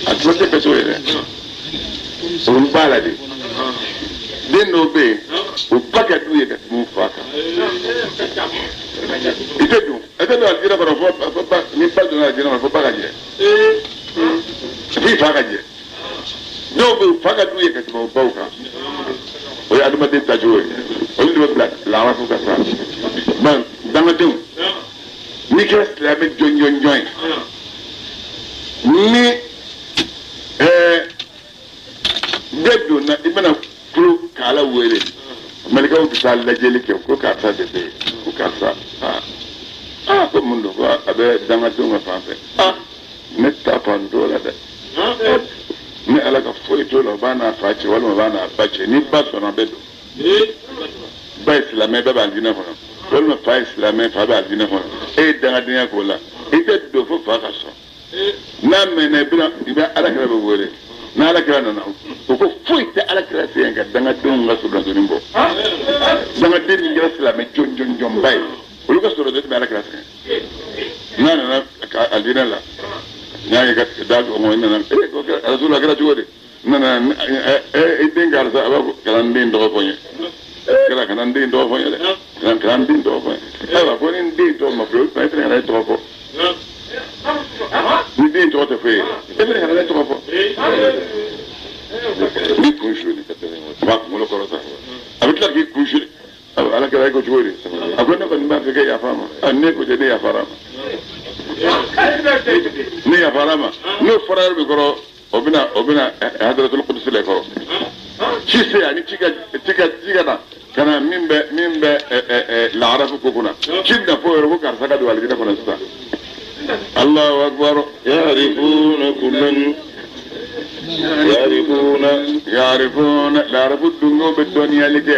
atmate peso ere umbala de no be o paka duye ka mu faka itedu atendo aljira para fo ni pa do na aljira fo paka je fi faka je no be faka duye ka mu bauka o ya duma de tajoe o ni be la wa fo ka sa man dama de ni kira islamic join ni dedo na ibana kru kala wele malika u bisal la jeli ke ko ka sa de ko ka sa ko mundo ba abe dama do ma fa fe netta pando la de ni ala ka foi to lo bana fa ci wala bana ba ci ni ba so na bedo ba islamé ba ba dina hono wala fa islamé fa ba dina hono e danga dina ko la e do fo fa ka so na mena bina iba ala kala be wole na ala kala na ko fuite ala kala senga danga dunga so do nimbo danga din ngira islamé jon bay ulu ko so do be ala kala senga na aldina la nyaay ga daal mo ina na ko rasul kala jode na dengar sa aba kala ndin do ko nye kala kana ndin do ko nye de kana ndin do ko aba ko ndin do ma pro pa tra do ko ni din to te fe ebe kana to ko ni kunshuli ba mo lo ko sa abitla ki kunshuli ala kala ko jode akona ko nimba fe ya fama anne ko de ya farama ni ya farama no farar bi koro obina hadratul qudus le koro ci se ani tiga na kana mimbe la arafu ko kuna cinda fo ro ko karsa ga wal gida kuna sa Allahu akbar yarifuna kullan yarifuna la arafu dungo be doniya lige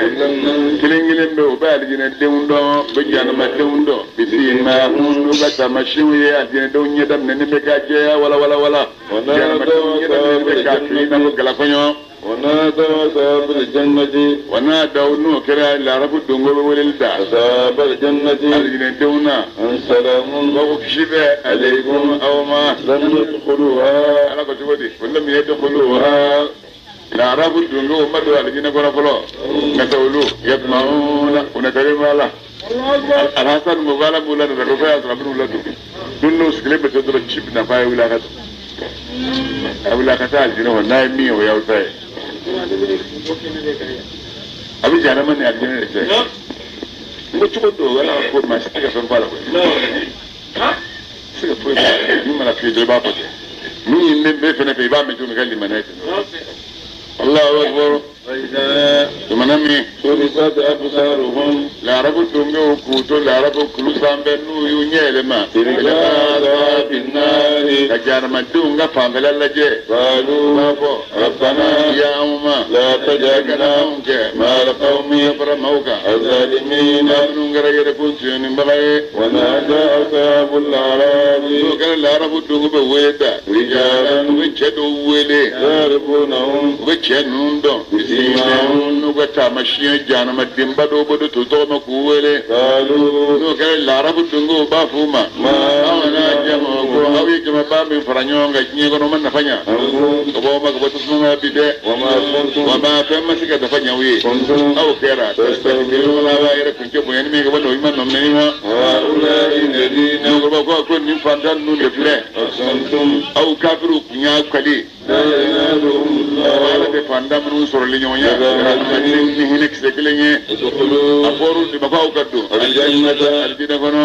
kilingilen be obal gina dewndo be janama dewndo bisima hundu bata mashiwi adine do nyedam ne be gaje wala janama do nyedam ne be gaje na ko gala konyo ونادى أصحاب الجنة ونادوا نوكرا العرب الدنغو وللدا أصحاب الجنة الذين دونا أن سلام وكشف عليكم أو ما لم يدخلوها على كتبتي ولم يدخلوها العرب الدنغو مدوا الذين كنا فلو نتولوا يطمعون ونكرم الله الحسن مبارك ولا نرفع أصحاب ولا دونو سكليب تدرك شيب نفاي ولا كت أولا كتال جنوا نايمي وياوتاي أبي جانا من يأجني رجع مچو دو ولا أقول ما سكيا سنبالا سكيا فوي مما في جلبا بس مين بيفنا في باب مجو مقال لي منايت الله أكبر ثم نمي سوريسات أبصارهم لا رب الدنيا وكوتو لا رب كل سامبنو يونيا لما إلى النار كجار مدونغا فامبلا لجي قالوا ربنا يا أمما لا تجعلنا ما لقوم يفرموك الظالمين نونغا يركون سيون بغي ونادى أصحاب الأعراف وكان لا رب الدنيا بويدا رجالا وجدوا ولي يعرفونهم وجنون دون no gata mashiya jana madin bado bodo to to makuwele qalu no kay la rabu dungo ba fuma ma ana jama ko hawi jama ba min faranyonga nyego no man nafanya ko bo ma ko tusuma bide wa ma famma siga da fanya wi aw kera tastaghfiru la wa ira kunje bo yani me ko do iman nom neni ma wa ulai ladina ko ba ko ni fandan nu defle asantum aw kafiru kunya kali la ilaha illa fanda munu sorli nyonya ni hinek sekelenye aporu di bakau kaddu aljannata aljina kono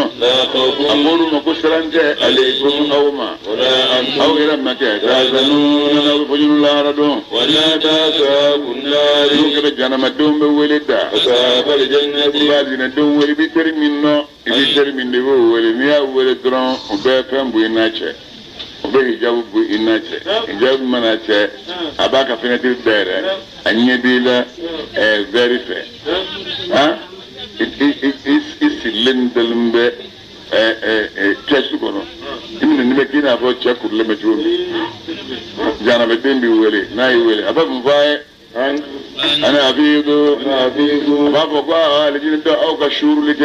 aporu mako saranje alaykum awma aw ira make tazanuna law fujunu la rado wala tasabun nar nukra janama dombe welida asabal jannati bazina dum weli bi terminno ibi terminde wo weli miya weli dron be fambu inache obe hijabu bu inache hijabu manache abaka fenetil bere anye bila very fair it is lendelmbe kesu kono imne nibe kina afo chekur le metro jana be dembi wele na wele ababu vae أنا أبيض بابا قال الجنة ده أو كشور لك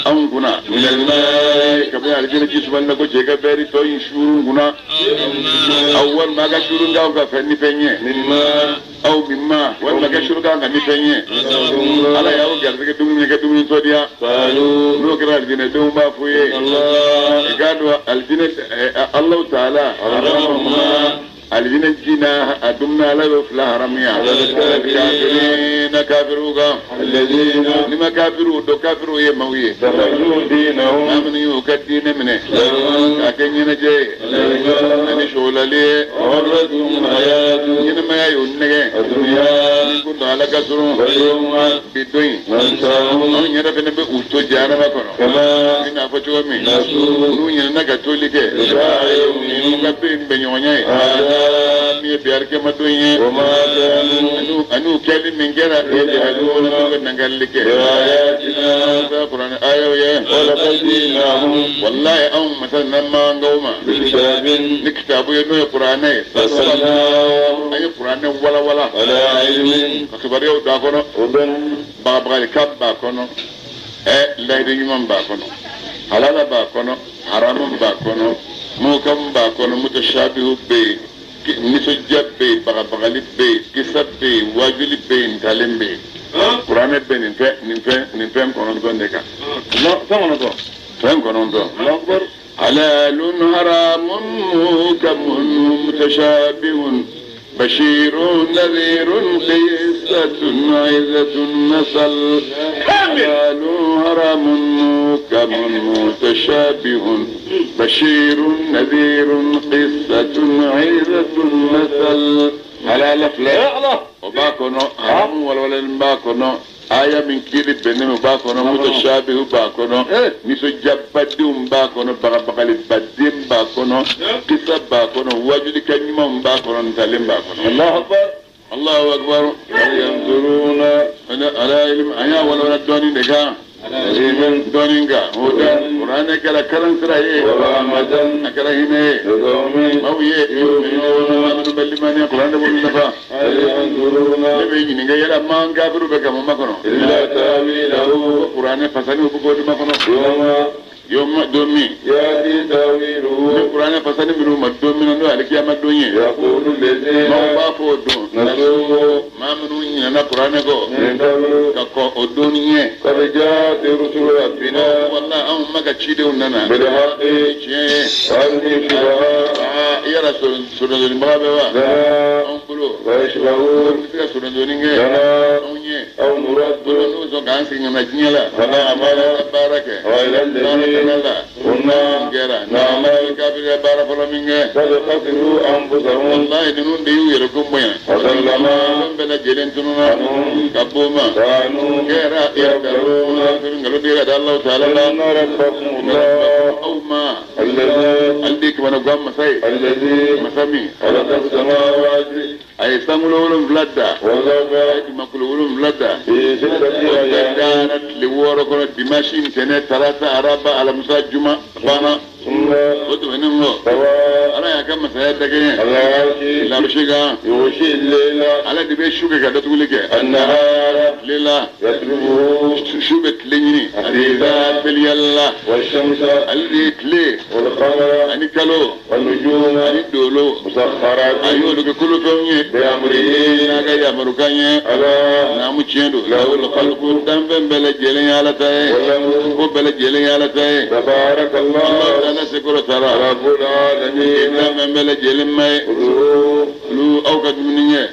أم كنا من الماء كبير الجنة جسمنا نكو جيكا بيري توي شور كنا أول ما كشور كاو كفني فني أو مما وين ما كشور كاو كفني فني على ياو جالس كدوم توديا لو كرا الجنة دوم بافوي قالوا الجنة الله تعالى الجنة جينا أدمنا لا يفلا هرميا الكافرين كافروكا الذين لما كافروا دو كافروا يمويه تخرجوا دينهم أمن يوكدين منه لكن ينجي أن شغل لي ورثهم حياة ينما يونك الدنيا كنت على كسر بدوين أن يرفن بأوتو جانا مكانه كما إن أفتوا من نسوا ينك تولك لا يؤمنون كبين بنيوني mi biar ke madunya anu kali mengera anu nangalike ayatina Quran ayo ya wala qadinahum wallahi aw masalna ma ngoma niktabu ya no Quran ay Quran wala ala ilmin akbar yow da kono ba kab ba kono layde nyum ba kono halala ba kono haram ba kono mukam ba kono mutashabihu be niso jabbe bagabagali be kisabbe wajuli be ntalembe Qur'an be ninfe konon don deka no samono to fen konon to akbar halalun haramun mukamun mutashabihun bashirun nadhirun qissatun aizatun nasal halalun haramun mukamun mutashabihun بشير نذير قصة عيدة مثل على لفلة وباكونو هم ولا باكونو آية من كيل بنم باكونو متشابه باكونو نسو جبدهم باكونو بغبغالي بدين باكونو قصة باكونو وجد كنيم باكونو نتالين باكونو الله أكبر الله أكبر ينظرون على علم أيا ولا دوني دكا دونينغا هودا قرآن كلا كلام سراي ورحمة أكره هنا مويه يؤمنون بالإيمان قرآن بالنفا نبي نيجي يلا ما نكافر بكم ما كنا إلا تأويله قرآن فسني وبقول ما كنا يوم دومي يأتي تأويله القرآن فسني منو مدومي نو عليك يا مدومي يقول الذين ما بافودون نسوا ما منو ينا قرآن كو كاكو أدوني كرجات رسول ربنا والله أم ما كشيدون ننا بالحق شيء يا رسول سورة المرابة أم بلو ويشبهون في سورة دونينغ أو مراد بلو زوجان سينما جنيلا فلا أمانة بارك وإلى الذين قلنا نعم الكافر بارك الله منك فلقتلوا أنفسهم والله دنون ديو يركم بينا وسلم بلا جلين تنونا كبوما كانوا كيرا يركبون قالوا بيغا الله تعالى إن ربكم الله أو ما الذي من قام مساي الذي مسامي خلق السماوات أي سامولون فلادا والله ما كلون فلادا كانت لوركم دمشق سنة 3 أربعة على مساء الجمعة بانا قلت بينهم أنا يا كم مساء دقيقة لا بشيء يوشي الليلة على دبي شو كذا تقول لك النهار ليلة يطلبه شو بتليني الرياض باليلا والشمس اللي تلي والقمر أني كلو والنجوم أني دولو مسخرات أيوة لك كل فيني بأمره ناقة يا مركاني على نامو تشيندو له الخلق دم بلجلين على تاي وبلجلين على تاي تبارك الله أنا سكر ترى رب العالمين دم بلجلين ماي لو أوقات منيه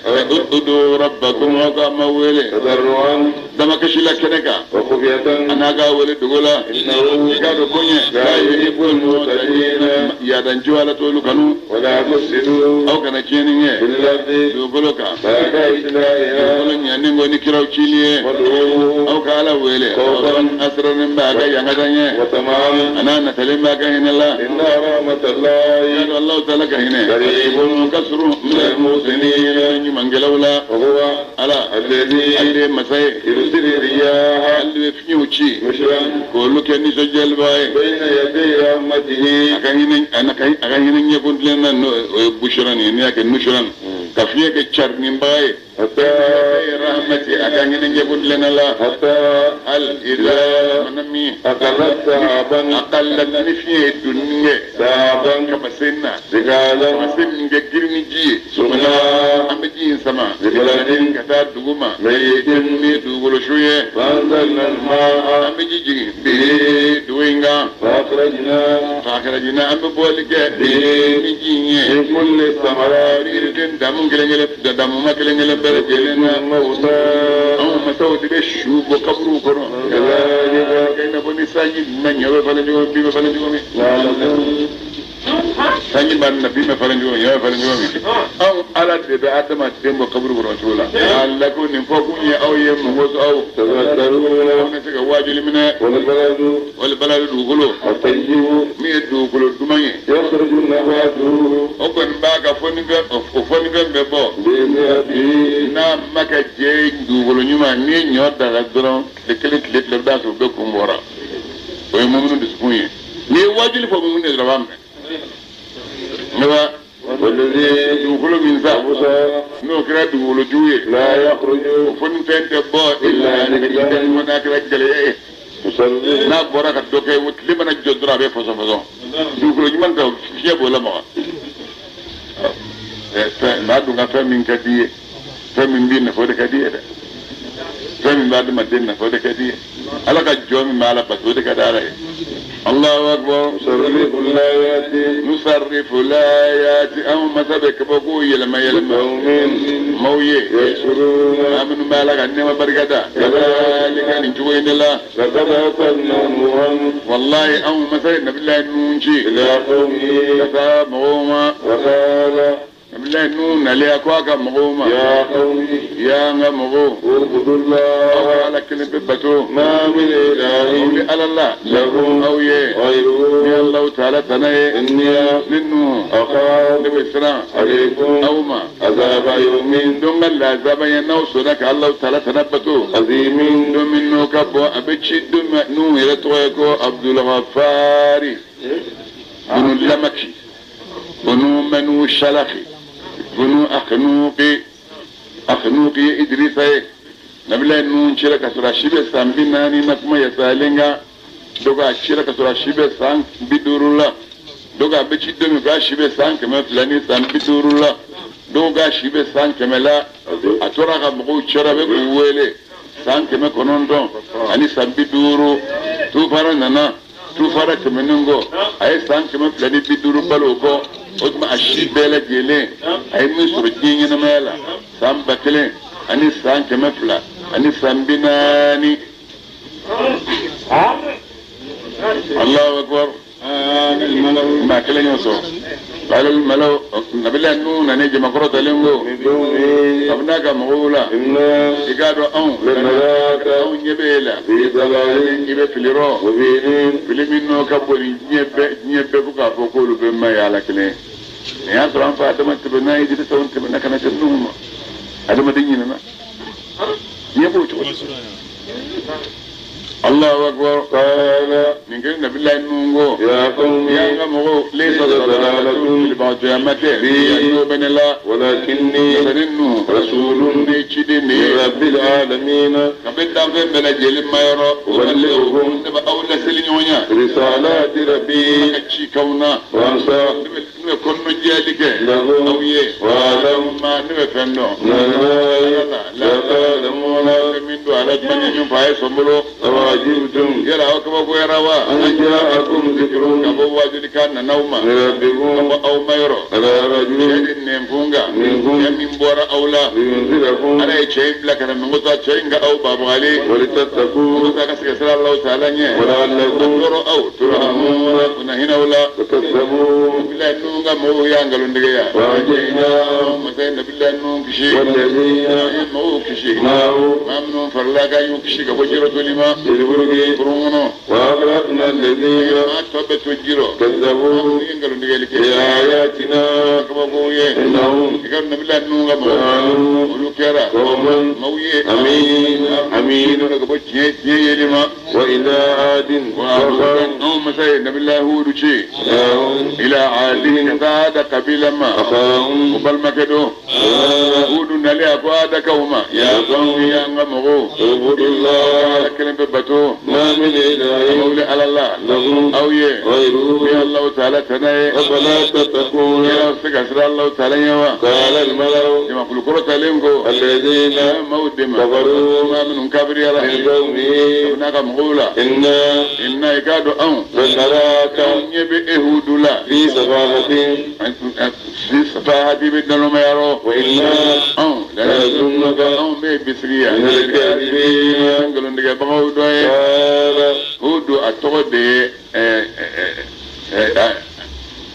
ادعوا ربكم وقام ويله تضرعا دم كشيلا كنكا وخفية أنا قاول دغلا إنه كانوا كوني لا يحب المعتدين يا دنجوا على طول كانوا ولا تفسدوا أو كان كينيه بالله دغلوكا بعد إسرائيل دغلون يعني غني كراو تشيليه أو كالا ويله أسرن بعد يعنيه وتمام أنا نتلم بعد هنا الله إن رحمة الله يا الله تعالى كهنا قريب كسر من المحسنين من جلولا وهو على الذي مساي يرسل الرياح اللي فيوتشي مشرا كل كني سجل باي بين يدي رحمته أكاين يكون لنا بشرا يعني أكن نشرا كفيك تشرنين باي حتى رحمتي أكان يقول لنا لا حتى هل إذا منمي أقلت تعبا أقلت في الدنيا تعبا كبسنا ثقالا كبسنا جرني جي سمنا أمجين سما لبلد كتاب دوما ميت دوغلو شوية فأنزلنا الماء أمجي جي بي دوينغا فأخرجنا أم بولك بي من كل الثمرات دامون كلنجل دامون ما كلنجل برجلنا موسى أو مسوت بشوب وكبرو كرو كذلك كنا بني ساجي نيا فلنجو بي فلنجو مي ساجي بان بي فلنجو يا فلنجو مي أو على تبع أتما تيم وكبرو كرو شولا الله كون نفوق يا أو يم موس أو تذكرون نسك واجل منا والبلد دوغلو الطيب مي دوغلو دماني يخرج نباته أكون باكا فونيغا بيبو بمئة na maka je dugolo nyuma ni nyota la dron de kele kele le da so be kumbora o mo mun de sukunye ni wajili fo mun de rabam ne wa والذي dugolo min sa موسى no kra dugolo juye لا يخرج fon tente bo illa ni de mo na kra gele مسلم na bora ka do kay wut limana jodra be façon façon dugolo nyuma ta fiebo la ma ma dunga fa min kadiye فمن بين فودك دي ده فمن بعد ما دينا فودك دي على كجوم ما على بسودك ده الله اكبر نصرف الآيات او مسبك بقوي لما يلما مويه يشكرون امن ما لك انما بركدا كذلك نجوين الله والله او مسيد نبي الله نونشي الى قومه كتاب مغوما وقال بالله نون عليها كواكا مغوما يا قومي يا مغو اعبدوا الله على كل ببتو ما من اله على الله له او يه غيره يا الله تعالى تناي اني لنو اخاف نبي السلام عليكم او ما عذاب يوم دون الله عذاب ينوص لك الله تعالى تنبتو عظيم دون منو كبو ابتشي دون نو يرتويكو عبد الغفاري بنو اللمكي بنو منو الشلخي بنو أخنوقي إدريسي نبلا نون شرك سورة شبه سام بناني نكما يسالينغا دوغا شرك سورة شبه سام بدورولا دوغا بيشي دومي غا شبه سام كما فلاني سام بدورولا دوغا شبه سام كما لا أتورا غمغو شربه قويلي سام كما كنوندون أني سام بدورو توفارا نانا توفارا كمنونغو أي سام كما فلاني بدورو بالوكو odma ashibela gele ay misru jinya mala sam bakle ani san kemafla ani sambinani Allahu akbar الملو ما كلن يسو قال الملو نبلا نون نجي مقرط لنغو ابناك مغولا يقادوا او لنراك او نيبيلا في ضلال يبه فليرو وبينين فيلمينو كبولي نيبه بكا فوقولو بما يالكلي يا سلام فادما تبنا يجي تسون تبنا كنا تنوم هذا ما ديننا يبوت الله أكبر قال من كنا بالله نونغو يا قوم يا قوم ليس ضلالة لبعض جامته بين الله ولكني رسول من رب العالمين قبل دافن بلا جل ما يرى وبلغهم أولى سلنيونيا رسالات ربي كشي كونا وانسى نكون نجالك أو يه وعلم ما نفهمه لا تعلمون من دعاء من ينفع سمرو واجبتم يرى وكما يرى أن جاءكم ذكر كما واجد كان نوما ربكم أو ما يرى على رجل شيء نمفونغا يمين بورا أولا لينذركم على شيء لك من غطاء شيء أو باب علي ولتتقوا غطاء كسر الله تعالى ولعلكم أو ترحمون ونهينا ولا تكذبوا بالله نونغا مو يانغلون دغيا واجينا مثلا بالله نون كشي والذين مو كشي ما منهم فرلاغا يكشي كبجرة لما وأغرقنا الذين كذبوا بآياتنا إنهم كانوا قوما أمين وإلى عاد إلى عاد كذا قبيلة ما وبل مكدو هود نالي أقواد كوما يا قوم يا غمغو اعبدوا الله كلمة بتو ما من إله مولي على الله له أو يه غيره يا الله تعالى تناي أفلا تتقون يا سكسر الله تعالى يوا قال الملأ كما كل كرة تلينكو الذين مودما كفروا ما منهم كافر يا من قومه هناك مغولا إن يكاد أن لنراك يبي إهود لا في سفاهة في سفاهة بدنا ما يرو وإنا لنظنك مي بسرية من الكاذبين قالوا نجا بقول قال هود أتقد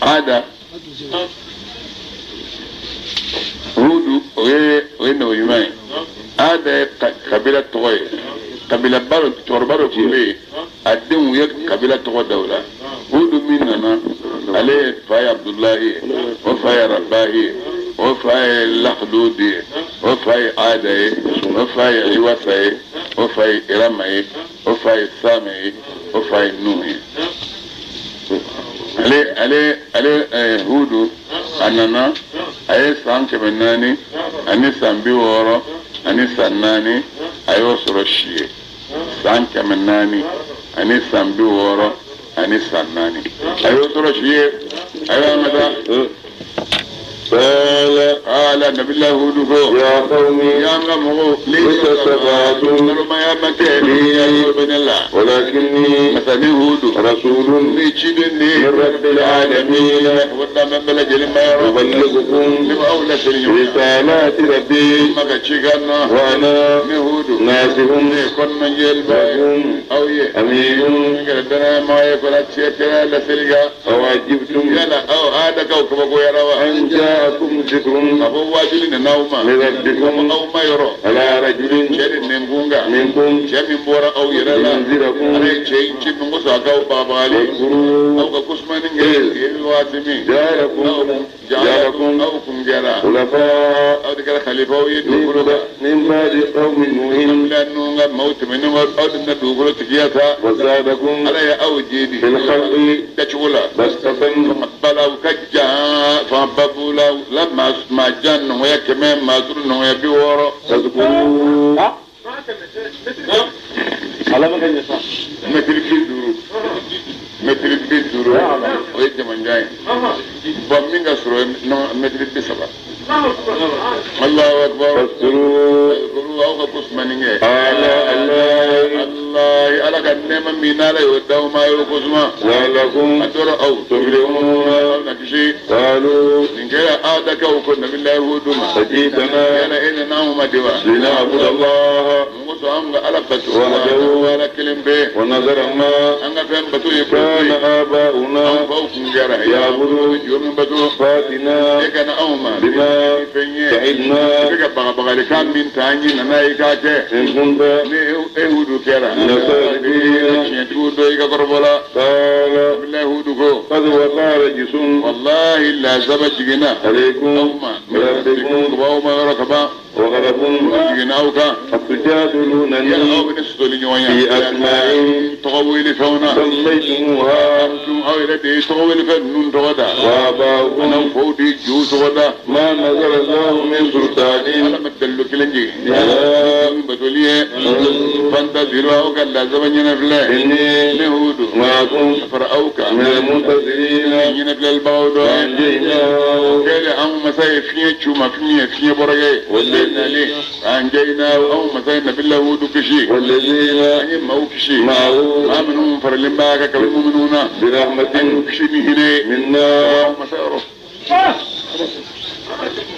هذا هود وين ويماي هذا قبيلة توي قبيلة بارو توربارو كله أدم ويا قبيلة توي دولة هود مننا عليه فاي عبد الله وفاي رباهي وفاي لخلودي وفاي عادي وفاي عواسي وفاي إرمي وفاي سامي وفاي نوحي ale hudu anana aye san kɛmɛ naani ani san bi wɔɔrɔ ani san naani a y'o sɔrɔ si ye san kɛmɛ naani ani san bi wɔɔrɔ ani san naani a y'o sɔrɔ si ye a y'o amada قال نبي الله هود يا قوم يا غمغو ليس تستفادون ما يا مكاني يا ابن الله ولكني مثلا هود رسول ليشدني من رب العالمين ودا من بلد ما يرى أبلغكم لأولى رسالات ربي ما كتشيغنا وأنا نهود ناسه كنا يلبا أو أمين كردنا ما يكون تشيكا لسلجا أواجبتم يلا أو هذا كوكب يرى أن جاءكم ذكر أبو واجل نوما من ربكم أو ما يرى على رجل شر نمبونغا منكم شر مبورا أو يرى ينذركم على شيء شيء من مساقا وبابالي واذكروا أو كسمان الواسمين جاءكم أو كم جرا خلفاء أو تكلا خليفة ويدوغلو من بعد قوم نوح لأنه موت منهم أو تندوغلو تكياتا وزادكم على أو جيدي في الخلق تشولا بسطة بلاو كجا فبابولا لما ما جان ويا كمان ما سرنا ويا بيورو تذكروا على ما كان يصح مثل في دورو ويجي من جاي بمينغا سرو مثل في سبا الله أكبر فاذكروا أو كسمانينه الله على كنما مينالا يوداو ما يوكسما لعلكم أتورا أو تفلحون نكشي قالوا إن كان آدك وكنا بالله هدوما فجئتنا كان إن نعم دوا لنعبد الله موسى أمغا على بتو وحده ولا كلم به ونذر ما أنغا فهم بتو كان يبقى آباؤنا أم فوقم جرى يعبدون يوم بتو فاتنا كان أوما بما فنيه سعدنا بك بغا لكان من تاني نانا يكاكي إن كنت ne ehudu kera نصرين tudo ika korbola قال billahi hudu ko قد وقع رجس wallahi la zaba jigina عليكم awma بربكم ko awma rakaba وغضب jigina awka ya أتجادلونني aw bin sudoli nyonya في أسماء tawili fauna سميتموها antum aw ila de tawili fa nun toda وآباؤكم ana fodi ju toda ما نزل الله من سلطان ala madallu kilanji على batoliye fanta ziro awka la zaba nyana fle إني ne hudu معكم farauka من المنتصرين nyina fle albawdo فأنجيناه kele an masai fiye chuma fiye borage والذين nali an jaina an masai nabillah hudu kishi والذين an mau kishi معه aminu farlin ba ka kalmu minuna برحمة kishi ni hine منا an masai ro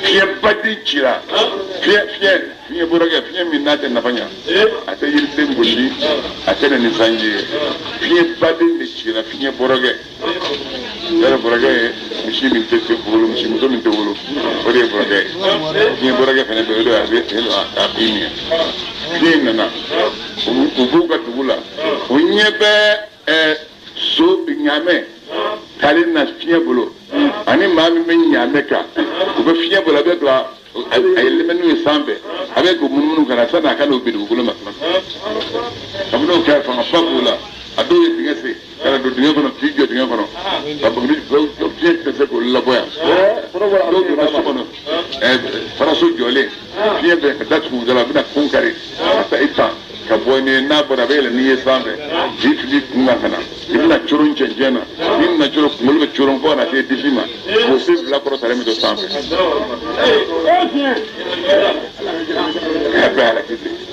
fiye badi kira fiye borage fiye minna ta nafanya ata yirten gushi ata na nisanje fiye badi de kira fiye borage yara borage mishi min tete bulu mishi muso min te bulu o de borage fiye borage fene be do abe helo akini fiye nana ubuga tugula unyebe so nyame kalin na fiye bulu ani maa min bɛ ɲaamɛ kan u bɛ fiɲɛ bolo a bɛ don a yɛlɛmɛ n'u ye sanfɛ a bɛ k'o munumunu ka na sanni a ka n'o bin dugukolo ma tuma kabini o kɛra fanga ba b'o la ado ye dingɛ se kana don dingɛ kɔnɔ k'i jɔ dingɛ kɔnɔ ka bagni fiɲɛ tɛ se k'o labɔ yan dɔw donna so kɔnɔ faraso jɔlen fiɲɛ bɛ ka datugu u da la a bɛna kun kari ka taa i pan ka bɔ ni n'a bɔra a bɛ yɛlɛ n'i ye sanfɛ k'i fili kun kan ka na i bɛna coron cɛncɛn na n'i nana coron kunkolo bɛ coron fo ka na se disi ma k'o se bila kɔrɔ talen bɛ to sanfɛ bɛɛ ala kisi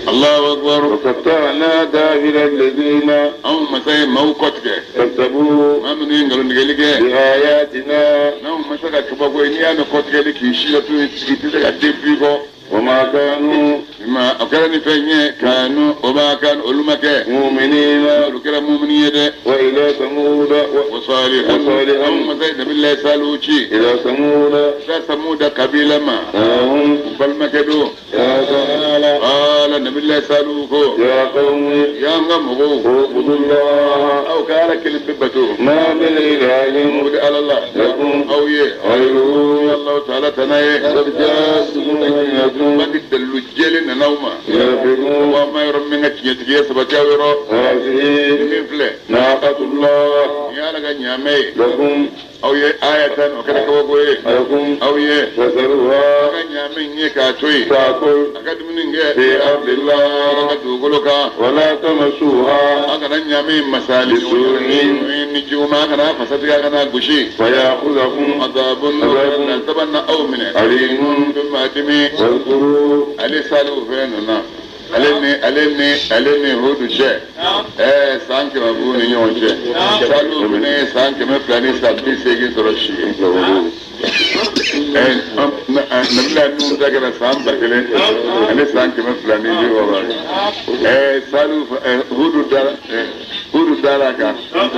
الله أكبر وقطعنا دابر الذين أو مساء موقتك كذبوا ما من ينقلون قالك بآياتنا نعم مساء كبابو إني أنا قتك لك يشيلة تيجي تدفيكو وما كانوا ما أكلني فيني كانوا وما كان علمك مؤمنين لكلا مؤمنين وإلى ثمود وصالحا أو مساء نبي الله سالوشي إلى ثمود ثمود قبيلة ما هم بل مكدو قال نبي الله سالوكو يا قوم يا غمغو اعبدوا الله أو كان كلمة ببتو ما من إله ودي على الله لكم أو يه غيره الله تعالى تنايه قد جاءتكم بينة ما تدلوا الجيل نوما ينفقون وما يرمي تيجي سبتاويرو هذه من فله ناقة الله يا لك نعمي لكم أو يه آية وكذا كوكوي لكم أو يه فسروها لك نعمي يكاتوي تأكل أكاد من جه في أرض الله دوغلوكا ولا تمسوها أكاد نعمي مسالي بسوء نجوما كنا فساتيا كنا غشي فيأخذكم عذاب نتبنى أو من أليم بما تمي واذكروا ale salu fɛnna ale ni hudu cɛ san 100 b'u ni ɲɔgɔn cɛ salu fɛnɛ ye san 200 ni san 80 sɔrɔ si ye nabila ninnu ta kɛra san 1000 ani san 200 ni 60 salu hudu dara kan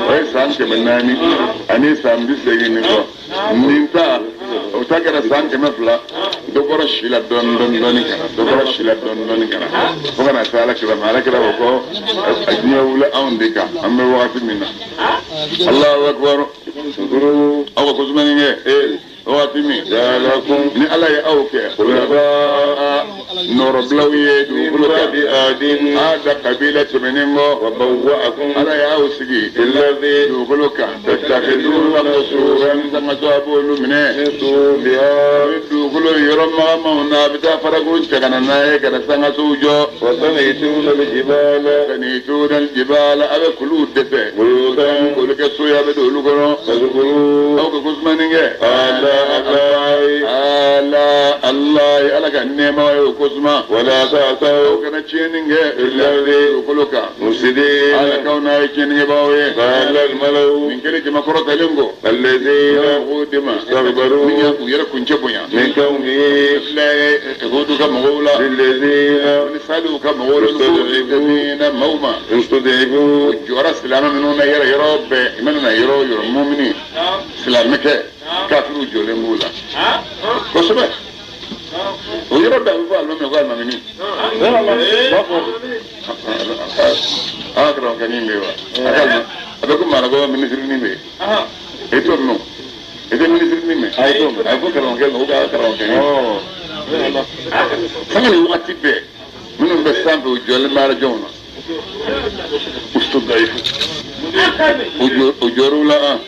o ye san 400 ani san 80 ni kɔ nin ta o ta kɛra san 200 dɔ bɔra si la dɔɔni kana fo kana se alakira ma alakira ko ko a diɲɛ wuli anw de kan an bɛ wagati min na Allahu akbar aw ko sumani kɛ wagati min ni ala ye aw kɛ nɔrɔbilaw ye dugukolo kan ada kabila tɛmɛnen kɔ ala ye aw sigi dugukolo kan tattakhiduna qusuran sangaso a b'olu minɛ dugukolo yɔrɔ magamaw na a bɛ taa farakuru cɛ ka na n'a ye ka na sangasow jɔ وتنحتون الجبال a bɛ kuluw dɛsɛ k'olu kɛ so ye a bɛ don olu kɔnɔ فاذكروا aw ka ko sumani kɛ Allah ala ka nɛɛma ye o ko suma ولا aw تأتوا kana tiɲɛni kɛ dugukolo kan مفسدين ala k'aw n'a ye tiɲɛnikɛbaaw ye قال الملأ nin kɛlen jama kɔrɔtalen ko الذين mɔgɔw de ma استكبروا min y'a k'u yɛrɛ kuncɛ bonya من قومه filɛ hudu ka mɔgɔw la للذين ni saliw ka mɔgɔw la ni maaw ma استضعفوا jɔra silamɛ minnu na yɔrɔ bɛɛ i mana na yɔrɔ mumini silamɛkɛ kafiru jɔlen b'u la kosɛbɛ o yɔrɔ bɛɛ a bɛ fɔ alimami ko alimamini karamɔgɔ kɛ nin bɛ wa a bɛ ko maana ko minisirinin bɛ yen e t'o nɔ e tɛ minisirinin mɛn a ye fɔ karamɔgɔkɛ ma ko k'a karamɔgɔkɛ sanga ni wagati bɛɛ minnu bɛ sanfɛ o jɔlen bɛ arajɛw na ustadayifu o jɔr'u la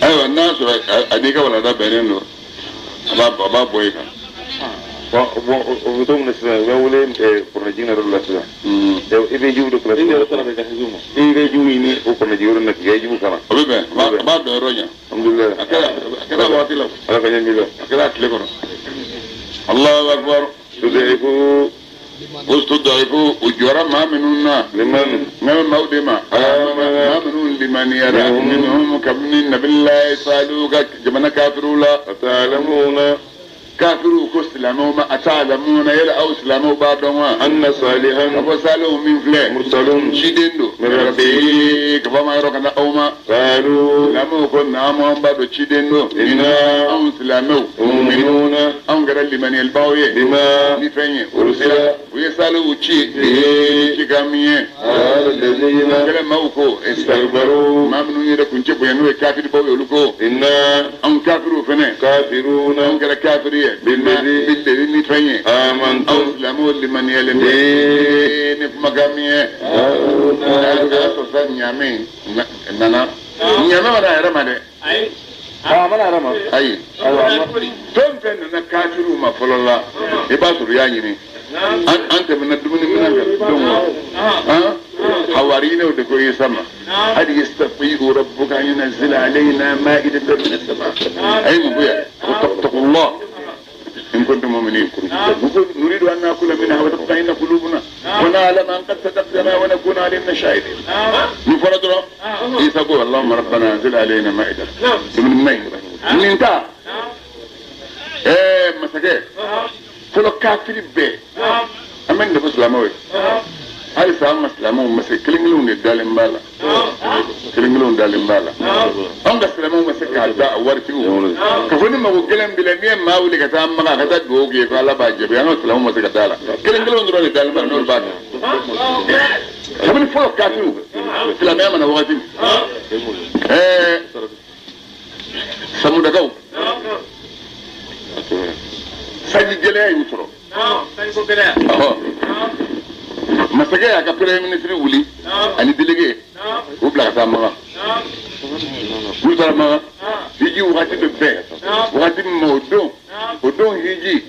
ayiwa n'a sɔrɔ a n'i ka walanda bɛnnen don a b'a bɔ i kan o bɛ to min sisan u bɛ wele kɔnɔji yɛrɛ la sisan i bɛ jiw de kɔnɔ i bɛ jiw ɲini o kɔnɔji yɔrɔ na k'i ka jiw kama o bɛ bɛn a b'a dɔn yɔrɔ ɲɛ alhamdulilayi a kɛra waati la ala ka ɲɛ mi la a kɛra tile kɔnɔ Allahu akbar tudaifu ustadayifu o jɔra maa minnu na liman n'aw maaw de ma maa minnu limaniyara minhum kabini nabilayi salihu ka jamana kafiru la ta'lamuna kafiru ko silamo ma atalamuna yala aw silamo ba don wa anna salihan ko salu min fle mursalun chidendo min rabbi ko ba ma ro kana awma qalu silamo ko namo ba do chidendo inna aw silamo mu'minuna an gara liman yalbawiye bima ni fenye ursila uye salu uchi kigamiye alladhina kala mauko istakbaru mamnu yeda kunje boyanu e kafiri bawo luko inna an kafiru fene kafiruna an gara kafiriye billadhi ni fenye amantu aw islamu liman yalbawiye ni magamiye so san nyame nana nyame wala yara made ay mana rama ayi ton fen na kafiru ma folola e ba suru ya nyini anta min dumuni min ga don hawari ne da koyi sama hadi yastafi'u rabbuka an yunzila alaina ma'idatan min as-sama' ay mu buya taqullah in kuntum mu'minin nuridu an nakula minha wa tatma'inna qulubuna wa na'lamu an qad sadaqtana wa nakuna 'alayna shahidin min faradra isa ko allahumma rabbana anzil alaina ma'idatan min min ta masake folo kafiri be amen da muslimo hay sa muslimo masake kilingilun ne dalin bala kilingilun dalin bala an ga muslimo masake da warti ka foni ma ko gelen bilamiye ma wuli ka ta maka ka ta goge ko ala ba jebe an muslimo masake dala kilingilun do ne dalin bala no ba kamni folo kafiri islamiya mana wakati samu da gau saji gele yutro masake ya ka premier ministre wuli ani délégué o bla ka ma ma hiji wakati be wakati modo odo hiji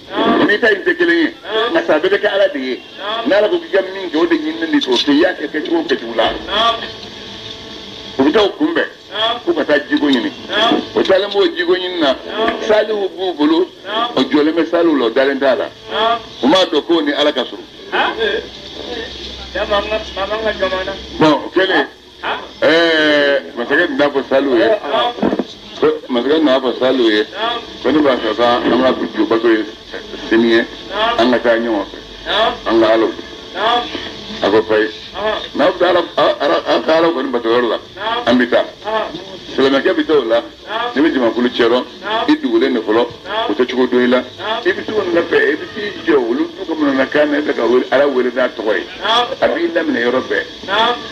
ni ta inte kelenge na sabe ka ala de na la ko gammin ko de yin ni to ke ya ke ko ke tula o bitaw kumbe ko ka ta jigo nyini o tale mo jigo nyina salihu bubulu o jole me salu lo dalen dala o ma do ko ni ala kasuru bon kele masake na ko salu ye masake na ko salu ye ko ni ba ka an ga buju ba to simiye an ga ta nyo an ga alo ako fay na dara ara ko ni ba to yorla ambita selama ke bito la ni mi jima kulu chero idule ne folo ko to chugo do ila e bitu na pe e biti jo lu ko mo na kana da ka ara wele da to koy abi lam ne yorobe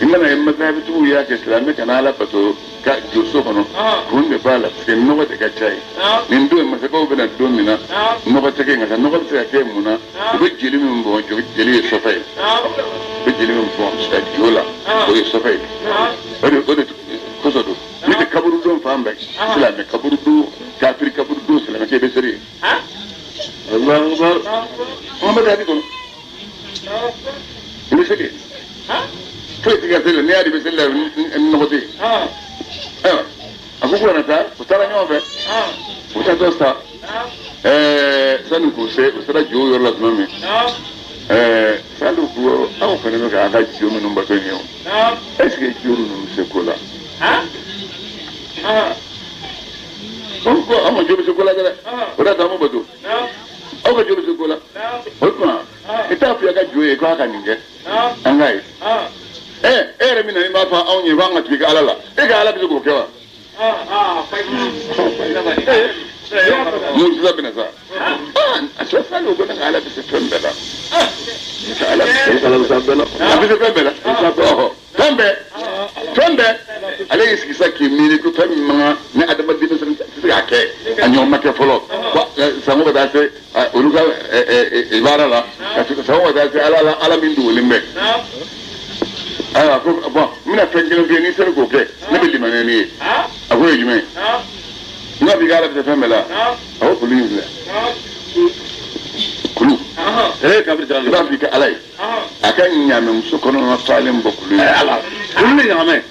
imana yamma da bitu ya ke selama kana la pato ka jo so kono kunde bala ke no de ka chai nin do ma se ko bena do mina no ko teke ngata no ko teke ke muna ko jeli mi mbo jo jeli so fay ko jeli mi mbo sta diola ko so fay o ko so do ni de kaburu do fambe selama kaburu do kafir kaburu do selama ke be seri Allahu akbar Muhammad ali ko ni seri fete ga sele ne ari be sele no ko ti akuko na ta utara nyobe utadosta sanu ko se usara jo yor la mame sanu ko aw ko ne ga ga jo mun ba to nyo est-ce que jo nu se kola ko amo jo se kola gele ora ta mo bato aw ga jo se kola o ko ita fi ga jo e ko aka ninge angai ere mina ni ma fa awnye banga tiga alala e ga ala bi ko kewa mun zabina sa asha salo ko nan ala bi se tembela ala bi se tembela tombe ale yiski sakki mini ko fami ma ne adama bi se ga ke anyo make folo sango da se oruga ibara la ka sango da se ala min du limbe ko bon mina fengelo bi ni sere ko ke ne be limane ni ako yume na bi gala bi famela aw kulu yule kulu kabri tan ba bi ka alai akan nyame musu kono na salim bokulu ala kulu ni nyame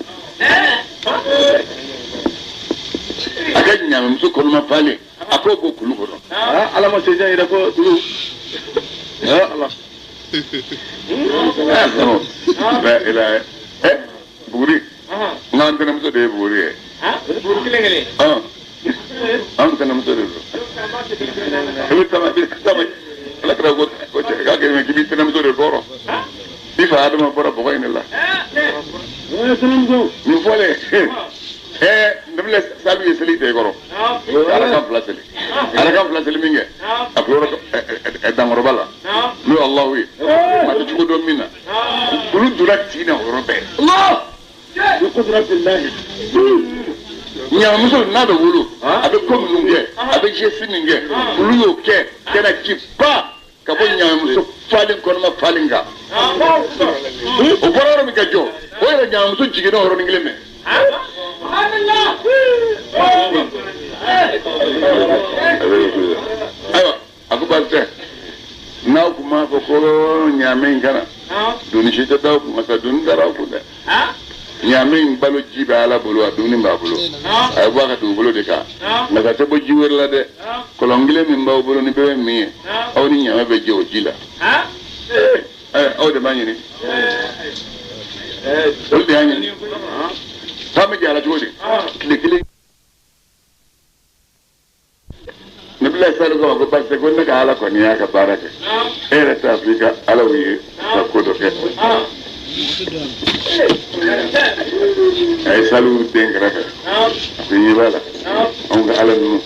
akan nyame musu kono ma pale ako ko kulu kono ala ma seja ira ko kulu ala ila buri nan tanam so de buri buri kile an tanam so de sama la kra go ko ga ke me gibi tanam do goro bi fa adama bora bo ina la mi fole ndemle salu yeseli te goro ala kam place minge aploro dangoro bala mi allah wi ma to ko do minna kulu durati na robe allah bi qudratillah nyamuso na do wulu abe komi nunge abe jesi ninge kulu yo ke kena kipa ka bo nyamuso falin kono ma falinga o bororo mi gajo o era nyamuso jigino horo ningle me ayo aku balte na kuma ko ko nyame ngana duni shita da masa dun dara ko da nyame balo jiba ala bolo aduni ba bolo ay waka du bolo de ka masa te bo jiwer la de ko longle min ba bolo ni be mi aw ni nyame be jo jila aw de manyini dol de anyini fami jala jodi kile nabila salu ko parce ko naga ala ko niya ka barake era ta afrika ala wi ta ko do ke ay salu den graka ko ni bala on ga ala nu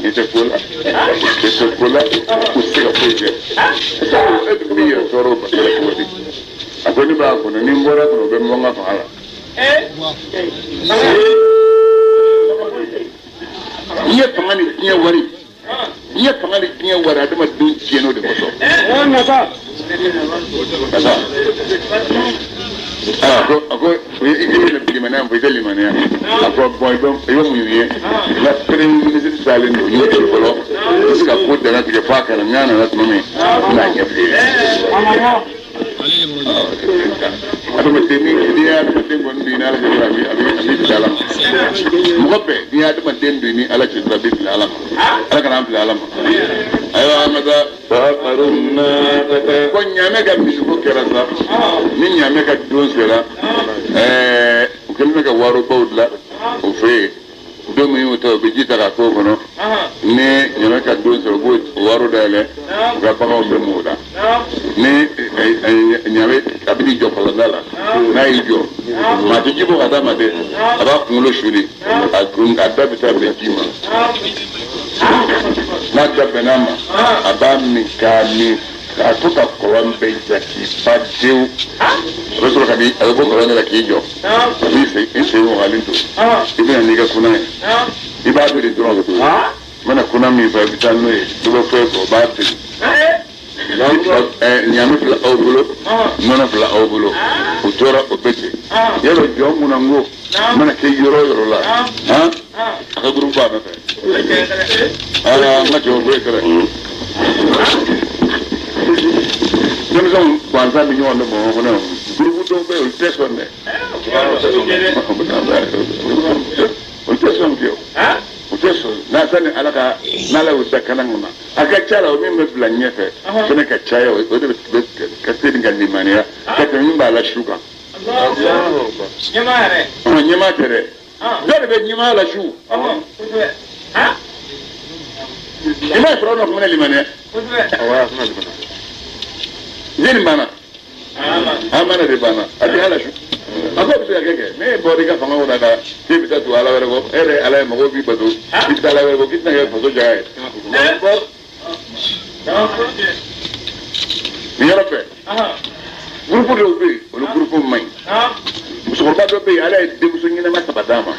ni te ko la ko se ka ko je salu bi yo toro ba ko di akoni ba ko ni mbora ko be mo nga fa ala iya pangani iya wari ada mah dun cieno de moso nasa ako ini lebih mana boleh lebih mana ako boy bom yo muye la premier salen do yo bolo ska ko de na ke fa kana ngana na tumi na nyafi ada mesti dia mesti bondi na ala abi dalam mugabbe dia ada mesti ini ala citra bi alam ala kana bi alam ayo amada faqarunna ko nyame ga bi ko kerasa min nyame ga don sera kelme ga waro bawdla o fe do mi uto be jita ka ko kono ne nyame ka don sera go waro dale ga pa ko be muda ne nyame abidi jopala dala na ijo ma ti jibo kada ma de aba kunlo shuri akun kada bita be jima na da benama aba mi kani atuka koran be jaki padeu resoro kadi abo koran la kijo ni se mo halinto ibina niga kunai ibadu de drogo to mana kunami ba bitano e do fe ko ba te nyame fila awbulo nona fila awbulo utora obete yelo jomu na ngo mana ke yoro la ha ka guru ba na fe ala ma jo be kare nem son kwanza bi nyon do mo na guru do be o teso ne o teso ngio o teso na sane alaka na la udda kananguna aka chala o min be blanyefe sene ka chaya o de ka tedin kan ni mania ka tan ba la shuga nyamare nyamare dole be nyama la shu ha ina frono kuma limane awa kuma limane zeni mana amana de bana ati hala shu ako bi keke me bodi ka fanga wona da ti bi tatu ala wala ko ere ala mo go bi badu bi tala wala ko kitna ke faso jaay ni yarabe grupo do be o grupo mai muso ba do be ala de muso ngina ma tabadama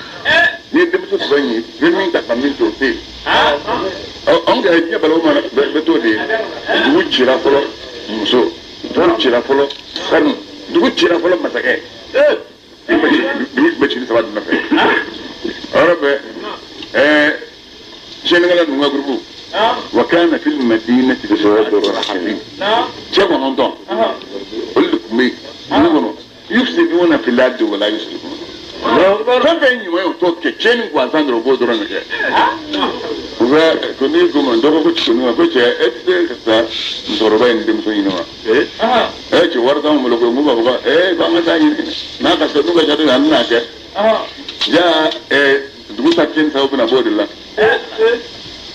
ni de muso banyi ni ta famito te on ga ni balo ma be to de wuchira folo muso wuchira folo san wuchira folo masake be chini sabad na fe arabe jenengala nunga grupo وكان في المدينة رجل رحيم جابوا نضم قل لكم ايه يفسدون في الارض ولا يصلحون كم بين يوم يوتوك كين وانسان روبو درنا كده وكوني كمان دوكو كتشونوا كتشي اتسا ندوربين دم سوينوا ايه وردا ملوكو مو بابا كما تاني نا كسدو كجاتو نانا كده يا دوسا كين ساوبنا بودلا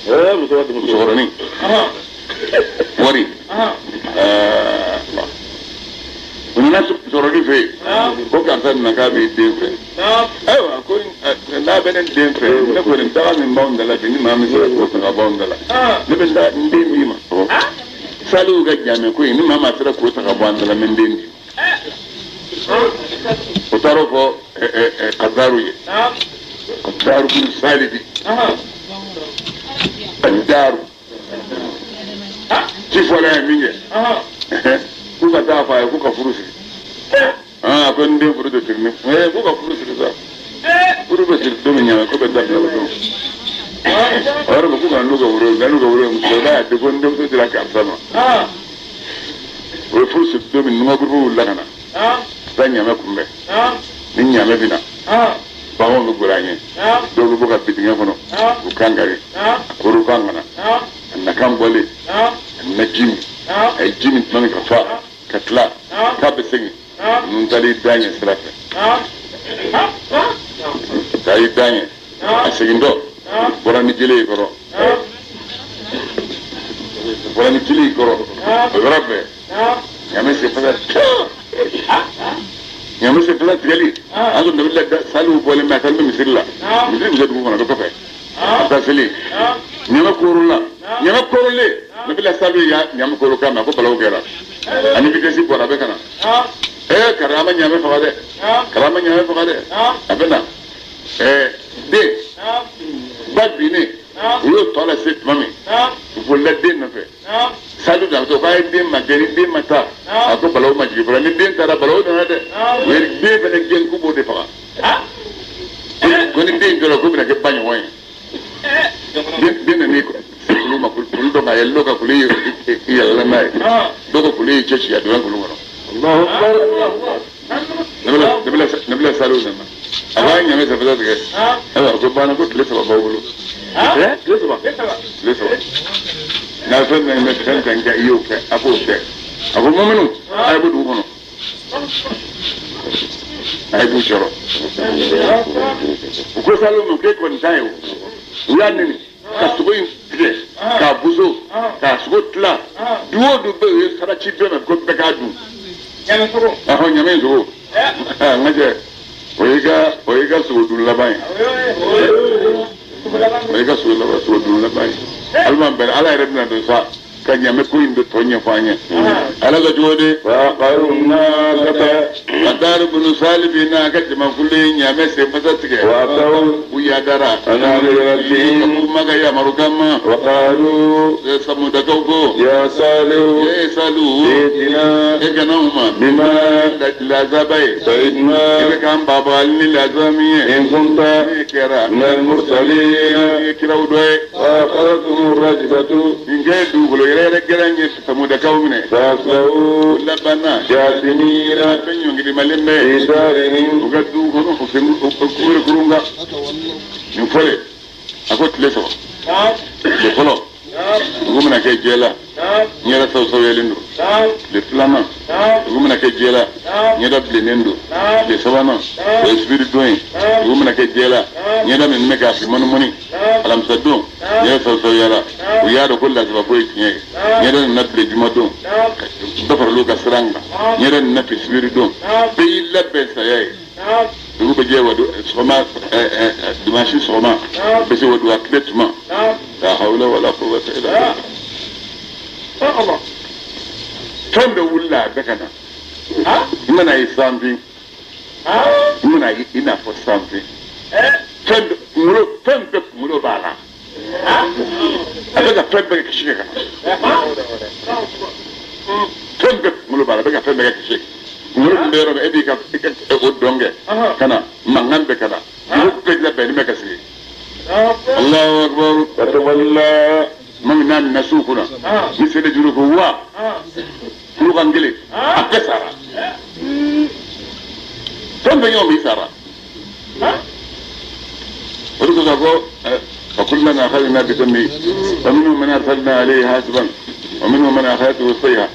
musokɔrɔnin wari u nana sɔrɔli fɛ yen ko karisa nana k'a b'i den fɛ ayiwa ko n'a bɛ ne den fɛ ne kɔni daga min b'anw da la bi ni maa min sera k'o san ka b'anw da la ne bɛ taa n den d'i ma saliw ka jamɛ ko in ni maa maa sera k'o san ka bɔ an da la n bɛ n den di o taara o fɔ kazaru ye kazaru bin salidi kazaru ci fɔla ye min kɛ k'u ka taa fɔ a ye k'u ka furu siri ko n den furu tɛ siri ne k'u ka furu siri sa furu bɛ siri don min ɲaamɛ ko bɛ dabila o don o yɔrɔ k'u ka n'u ka woro n'u ka woro musokɔrɔba y'a ko n denmuso dira karisa ma o ye furu siri don min numaburubu wulila ka na taa ɲaamɛ kunbɛn ni ɲaamɛ bɛ na baganw bɛ gora an ye dɔw bɛ bɔ ka bitigɛ kɔnɔ u kan kari a koro kan kana a nakan bɔlen a na ji min a ye ji min tuma min ka fa ka tila k'a bɛ segin ninnu taara i da ɲɛ sira fɛ k'a y'i da ɲɛ a segintɔ bɔra ni jele y'i kɔrɔ bɔra ni jele y'i kɔrɔ o yɔrɔ bɛɛ ɲaamɛ sen fana ɲaamɛ sen fana tigɛli an sɔrɔ nabi la saliw bɔlen bɛ a taalen bɛ misiri la misiri bɛ se dugu kɔnɔ dɔ kɔfɛ a taa seli ɲaamɛ koorola ɲaamɛ koorolen nabi la saliw y'a ɲaamɛ kooro k'a ma ko balawu kɛra ani vitesse bɔra a bɛ ka na karama ɲaamɛ faga dɛ karama ɲaamɛ faga dɛ a bɛ na den ba binnen u y'o tɔ lase tuma min u bolila den nɔfɛ saliw da to k'a ye den ma gɛn ni den ma taa a ko balawu ma jigin fɔlɔ ni den taara balawu nana dɛ u ye den fana gɛn k'u b'o de faga ko ni den jɔra k'u bɛna kɛ ba ɲɔgɔn ye den nan'i kulu ma kulu dɔ ma yɛlɛ ka kulu yɛlɛla n'a ye dɔw ka kulu y'i cɛ ci a donna kulu kɔnɔ ne bila saliw nana a b'a ɲaamɛ sɛbɛnɛ tigɛ ayiwa ko banna ko tile saba b'aw bolo tile saba n'a fɛn fɛn bɛ fɛn fɛn kɛ i y'o kɛ a k'o kɛ a ko mɔminu a ye bɔ dugu kɔnɔ a ye b'u sɔrɔ u ko saliw ma k'e kɔni t'a ye o u y'a nɛni ka sogo in tigɛ k'a buso k'a sogo tila du o du bɛɛ u ye saraci bɛɛ ma ko bɛɛ k'a dun ɲaamɛ in sogo n ka cɛ o y'i ka sogo dun laban ye o y'i ka sogo dun laban ye alima bɛn ala yɛrɛ bɛna don sa ka ɲaamɛ ko in de tɔ ɲɛfɔ an ye ala ka cogo di ka taari bunu salibi n'a ka jamakulu ye ɲaamɛ senfasa tigɛ u yadara ka kuma ka yamaru kan ma samudakaw ko saliw e kana u ma lazaba ye i bɛ k'an baba hali ni lazaba min ye min kɛra i ye kiraw dɔ ye nin kɛ dugukolo yɛrɛ gɛlɛn ye samudakaw minɛ labanna fɛn ɲɔngirimmalen bɛ u ka dugu kɔnɔ u kubiri kurun kan nin fɔlen a ko tile saba tile fɔlɔ dugu bɛna kɛ jɛ la ɲɛda sawusawuyalen don tile filanan dugu bɛna kɛ jɛ la ɲɛda bilennen don tile sabanan o ye sibiri don ye dugu bɛna kɛ jɛ la ɲɛda min bɛ k'a fi mɔnimɔni alamisa don ɲɛda sawusawuyara u y'a dɔn ko lasaba ko ye tiɲɛ ye ɲɛda nana bile juma don dɔ farala u ka siran kan ɲɛda nana fi sibiri don bɛɛ y'i labɛn saya ye dugu bɛ jɛ sɔgɔma dimanche sɔgɔma bɛ se wadu a tile tuma la hawla wala quwwata illa billah fɛn bɛ wulila a bɛɛ ka na i mana ye sanfin i mana ye i n'a fɔ sanfin fɛn bɛɛ kunkolo b'a la a bɛ ka fɛn bɛɛ kisi ka na fɛn bɛɛ kunkolo b'a la a bɛ ka fɛn bɛɛ kisi kunkolo min bɛ yɔrɔ min e b'i ka o dɔn kɛ ka na mankan bɛ ka na dugu bɛɛ labɛnnen bɛ ka sigi Allahu akbar ma min n'a minɛ suw kunna ni seli juru ko wa kulokan kelen a bɛɛ sara fɛn bɛɛ ɲɔgɔn b'i sara o de kosɔn ko فكلنا أخذنا بذنبه ومنهم من أرسلنا عليه حاسبا ومنهم من أخذته الصيحة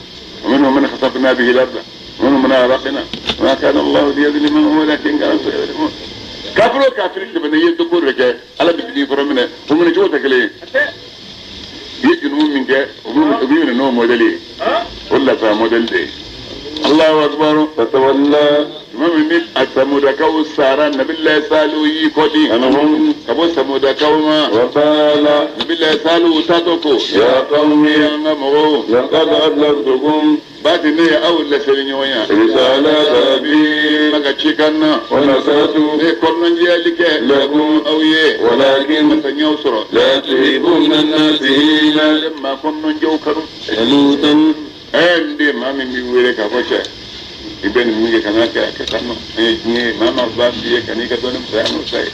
ومنهم من خسفنا به الأرض ومنهم من أغرقنا وما كان الله ليظلمهم ولكن كانوا يظلمون كافروا كافرين تبني يدكور لك على بسني فرمنا ومن جوتك ليه يجنون من جاء وبيقولون إنه موديلي ولا فموديل دي الله أكبر فتولى ممن الثمود كو السارة نبي الله سالو يكودي أنهم كبو ثمود كو ما وقال نبي الله سالو تاتوكو يا قومي يا مغو لقد أبلغتكم بعد نية أول لسلين يويا رسالة ربي مكتشكنا ونصرته كنا نجيالك لكم أويه ولكن متنيوصر لا تحبون الناسين لما كنا نجوكر لوطا عندي ما من بيولك أفشا ibn mingi kana ka kanu ni mama babi kani ka donim sayano sai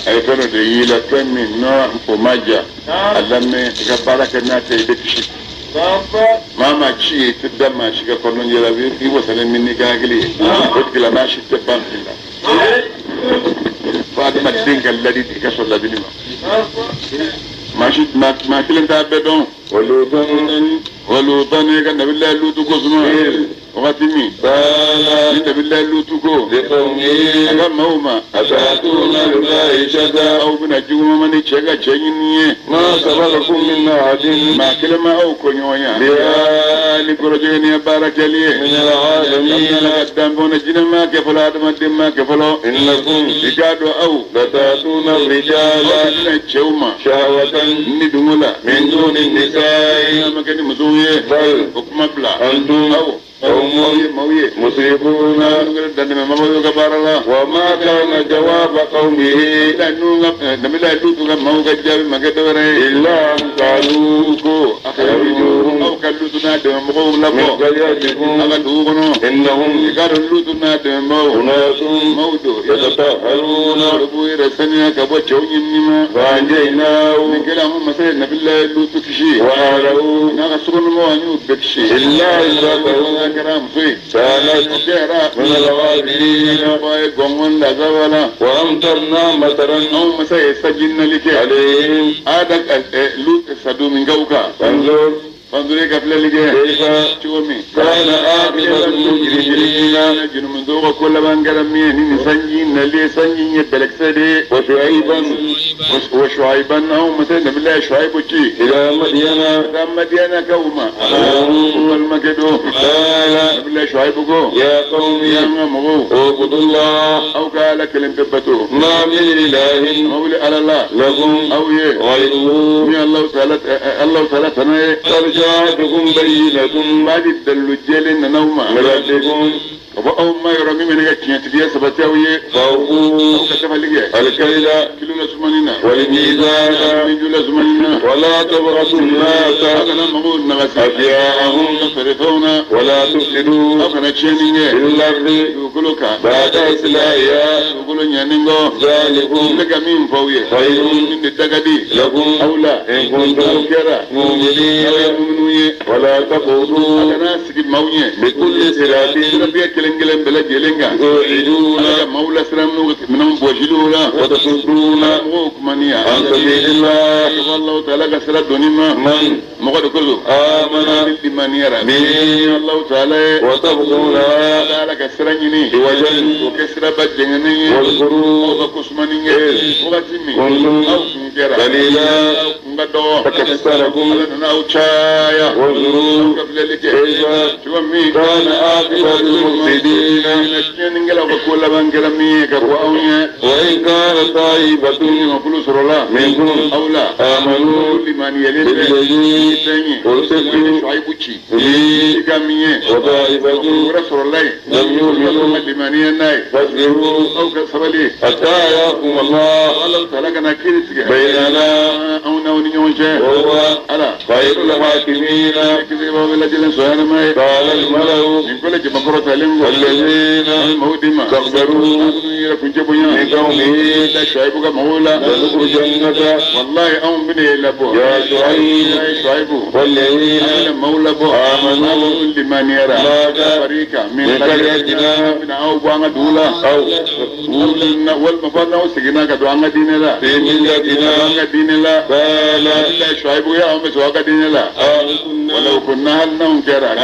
ay kono de yila tanmi no ko majja alamme ka baraka na tay de kishi mama ci tidama shiga kono yela bi ibo sanen minni gagli ko kila ma shi tabban billah fatima dinka alladhi tikasalla binima ما كلن تابدون ولوطن كان نبي الله لوطو كوسما وغاتمي نبي الله لوطو كو أكم هما أتأتون بالله شدا أو بنجوم من شجع شيني ما سبقكم من أحد ما كلمة أو كنيويا لأن كرجيني بارك لي من العالمين قدام بنجنا ما كفلا آدم ما كفلا إنكم تجادوا أو لتأتون الرجال نجوما شهوة ندملا من دون النساء ما كان مزويه بل حكم بلا أنتم قوم مسرفون وما كان جواب قومه إلا أن قالوا أخرجوهم أو كلتنا دمهم من قريتكم إنهم أناس يتطهرون فأنجيناه إلا إذا كانت من الغابرين وأمطرنا مطرا عليهم فانظر كيف كان عاقبة المجرمين من ذوق كل من قال مين سنجين اللي سنجين يبلك سدي وشعيبا أو مثلا بالله شعيب وشي إلى مدينة كوما والمكدو قال بالله شعيب يا قومي يا مغو اعبدوا الله أو قال كلم تبتو ما من إله مولى على الله لكم أو غيره من الله تعالى جاءتكم بينة بعد الدلجل نوما ربكم وأو ما يرمي من يكين تبيه سبتاوي فوقوا الكيل كلنا زماننا والميزان من جل زماننا ولا تبغسوا الناس أشياءهم يصرفون ولا تفسدوا في الأرض يقولك بعد إصلاحها يقولون ينينغو ذلكم لك من فوي خير من التقدي لكم أولى إن كنتم مؤمنين ولا تقولوا بكل صراط كلن بلا جلنگا على مولى سلام من بوجلولا وتصدون وكمانيا عن سبيل الله والله تعالى كسر الدنيا من مقد كله آمن بالمانيا ربي الله تعالى وتبغون تعالى كسرني وجن وكسر بجنني والغرور وكسمني وكسمي أو كنجرا قليلا بدو تكسركم لنا وشايا والغرور قبل لك شو مي كان عاقبة المفسدين وإن كان طائفة منكم أولى آمنوا لمن يلد أرسلوا وطائفة لم يؤمنوا فاصبروا حتى يحكم الله بيننا وهو خير الحاكمين قال الملأ الذين كفروا من قومه لنخرجنك والله أم بني لبو يا شعيب والذين آمنوا لمن يرى فريقا من قريتنا من أوبان دولا أو والمفضل سجناك دوان دين الله في ملتنا دين الله قال إلا شعيب يا أم سواقدين لا ولو كنا هل نهم كرا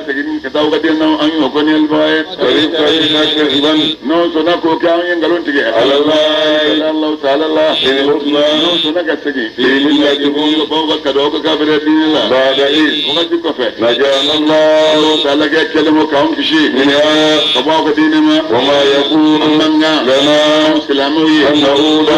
سجين كتاو قدين نهم أن يكون البايت طريقة كذبا نو سنكو كام ينقلون تجي على الله تعالى الله نو سنك سجين إلا جبون فوق كدوك كافر الدين لا بعد إذ وقد كفى نجانا الله تعالى كلمة كام كشي منها فوق دين ما وما يكون لنا سلاموية أن نعود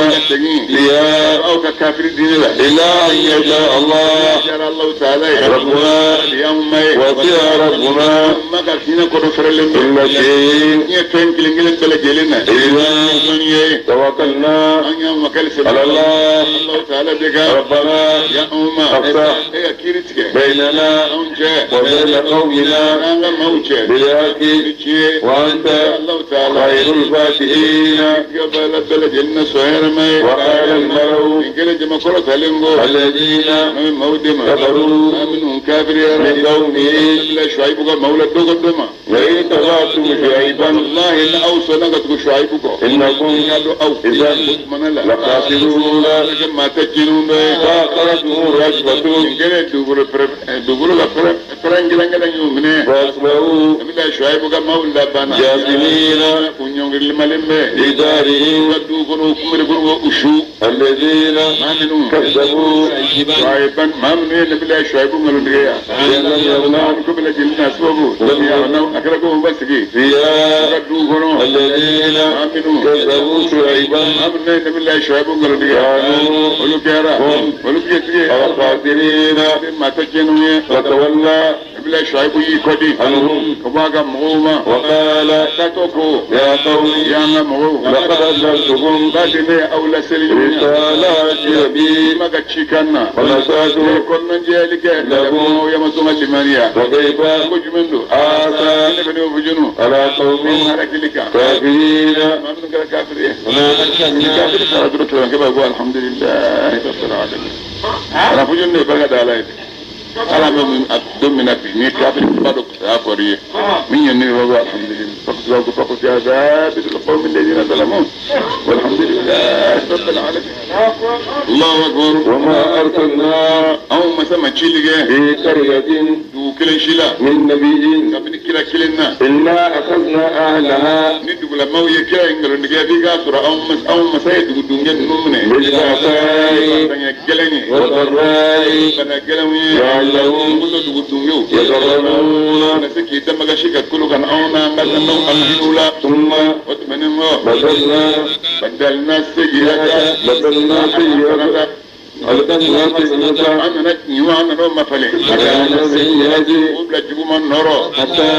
لها أو كافر الدين لا إلا أن يشاء الله شاء الله تعالى ربنا يوم وسع ربنا ما كفينا كرفر لنا كل شيء يفهم كلنا تلجلنا إذا توكلنا أن يوم كل على الله تعالى بك ربنا يا افتح هي كيرتك بيننا وبين قومنا أنا موجة بالحق وأنت الله تعالى خير الفاتحين قبل بلجلنا سهر ما وقال الملو إن كل جمع كرة هلنغو الذين مودما كفروا منهم كافر من قومه لا شعيب مولد قدما وإن تغاتم شعيبا والله إن أوصى نقد شعيب إنكم إذا لقاتلون ما تجنون فأخرجهم رجفة إن كان دبر فرنجلنا يومنا فأصبحوا لا شعيب مولد بنا جاثمين كنيون الملمة بدارهم ودوكنوا كمركوا وشو الذين ما منهم كذبوا شعيبا ما من لا شعيب من الدنيا لم يغنوا قبل جلنا سوبو لم يغنوا أكلكم بس كي فيها ودوكنوا الذين ما منهم كذبوا شعيبا ما من لا شعيب من الدنيا كانوا ولو كيرا ولو كيتي الخاسرين ما تجنوا وتولى بلا شعيب يكودي عنهم كباغا مغوما وقال تاتوكو يا قوم يا مغو لقد أبلغتكم قادمي أولى سليم رسالات ربي ما كتشيكنا ونسأت كنا جالك لكم يا مسوم الجمانية وكيف كجمندو آسى نبني بجنو على قوم هركلك كافرين ما من كافر كافر سأدرك لك بقول الحمد لله رب العالمين أنا فجني بقى دالين ala min domina bi ni kafir bado afori min yenni wa alhamdulillah faqad wa faqad ya zabid alqawm alladhina zalamun walhamdulillah rabbil alamin Allahu akbar وما أرسلنا aw masama chilige في قرية du kilen shila من نبي kabini kila kilenna إلا أخذنا أهلها ni dugula mawiye kila ingalo ndige bi ga sura aw masay dugu dungen numne بالبأساء banya geleni والضراء bana geleni لعلهم kullu dugu dungu يضرعون نسكي دمك شيكا كله كان أونا مثلا أمهولا ثم واتمنى بدلنا السيئة بدلنا سيئة بدلنا سيئة أنا نيوانا نوم فلي بدلنا سيئة وبلا جبو من نورو حتى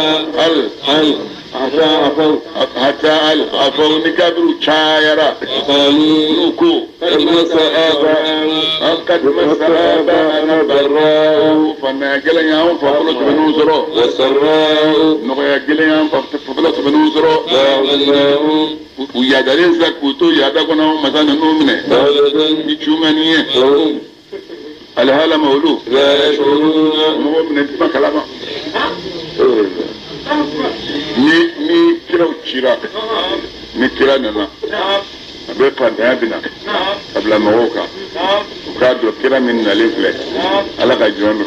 حتى أفو نكابرو شايرا قالوا نوكو قد مس آباءنا قد مس آباءنا الضراء فناجل ياهم ففلت بنوزرو والسراء نغياجل ياهم ففلت بنوزرو فأخذناهم ويادرين سكوتو يادقنا مثلا نومنا بغتة بيشومانية وهم الهالة مولو لا يشعرون مو من اسمع كلامه ni kira uchira ni kira nana abe panda bina kabla mawoka ukadro kira min na lefle ala ka jono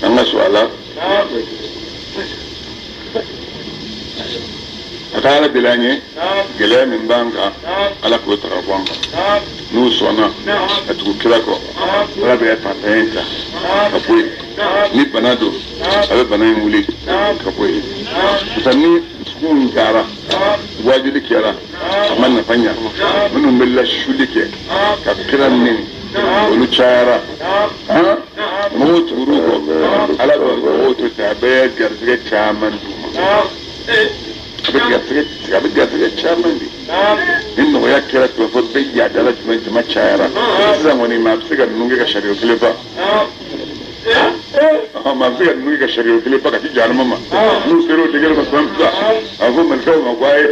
anga swala akala bilanye gele min banka ala ko tarabanga nu sona atu kira ko ala be panda enta apoi ni banado abe banayi wuli kapoi sanni kun gara wajuli kera man na fanya mun billa shulike ka kiran min olu chara ha mo turu ko ala ko to ta be garzige chaman abe garzige chaman di inno ya kera to fo be ya dala ma chara zan wani ma tsiga nunge ka shari'o kilefa ma fiya nunge ka shari'o kilefa ka ti jana mama nu sero digel ma samsa afu man kaw ma kwaye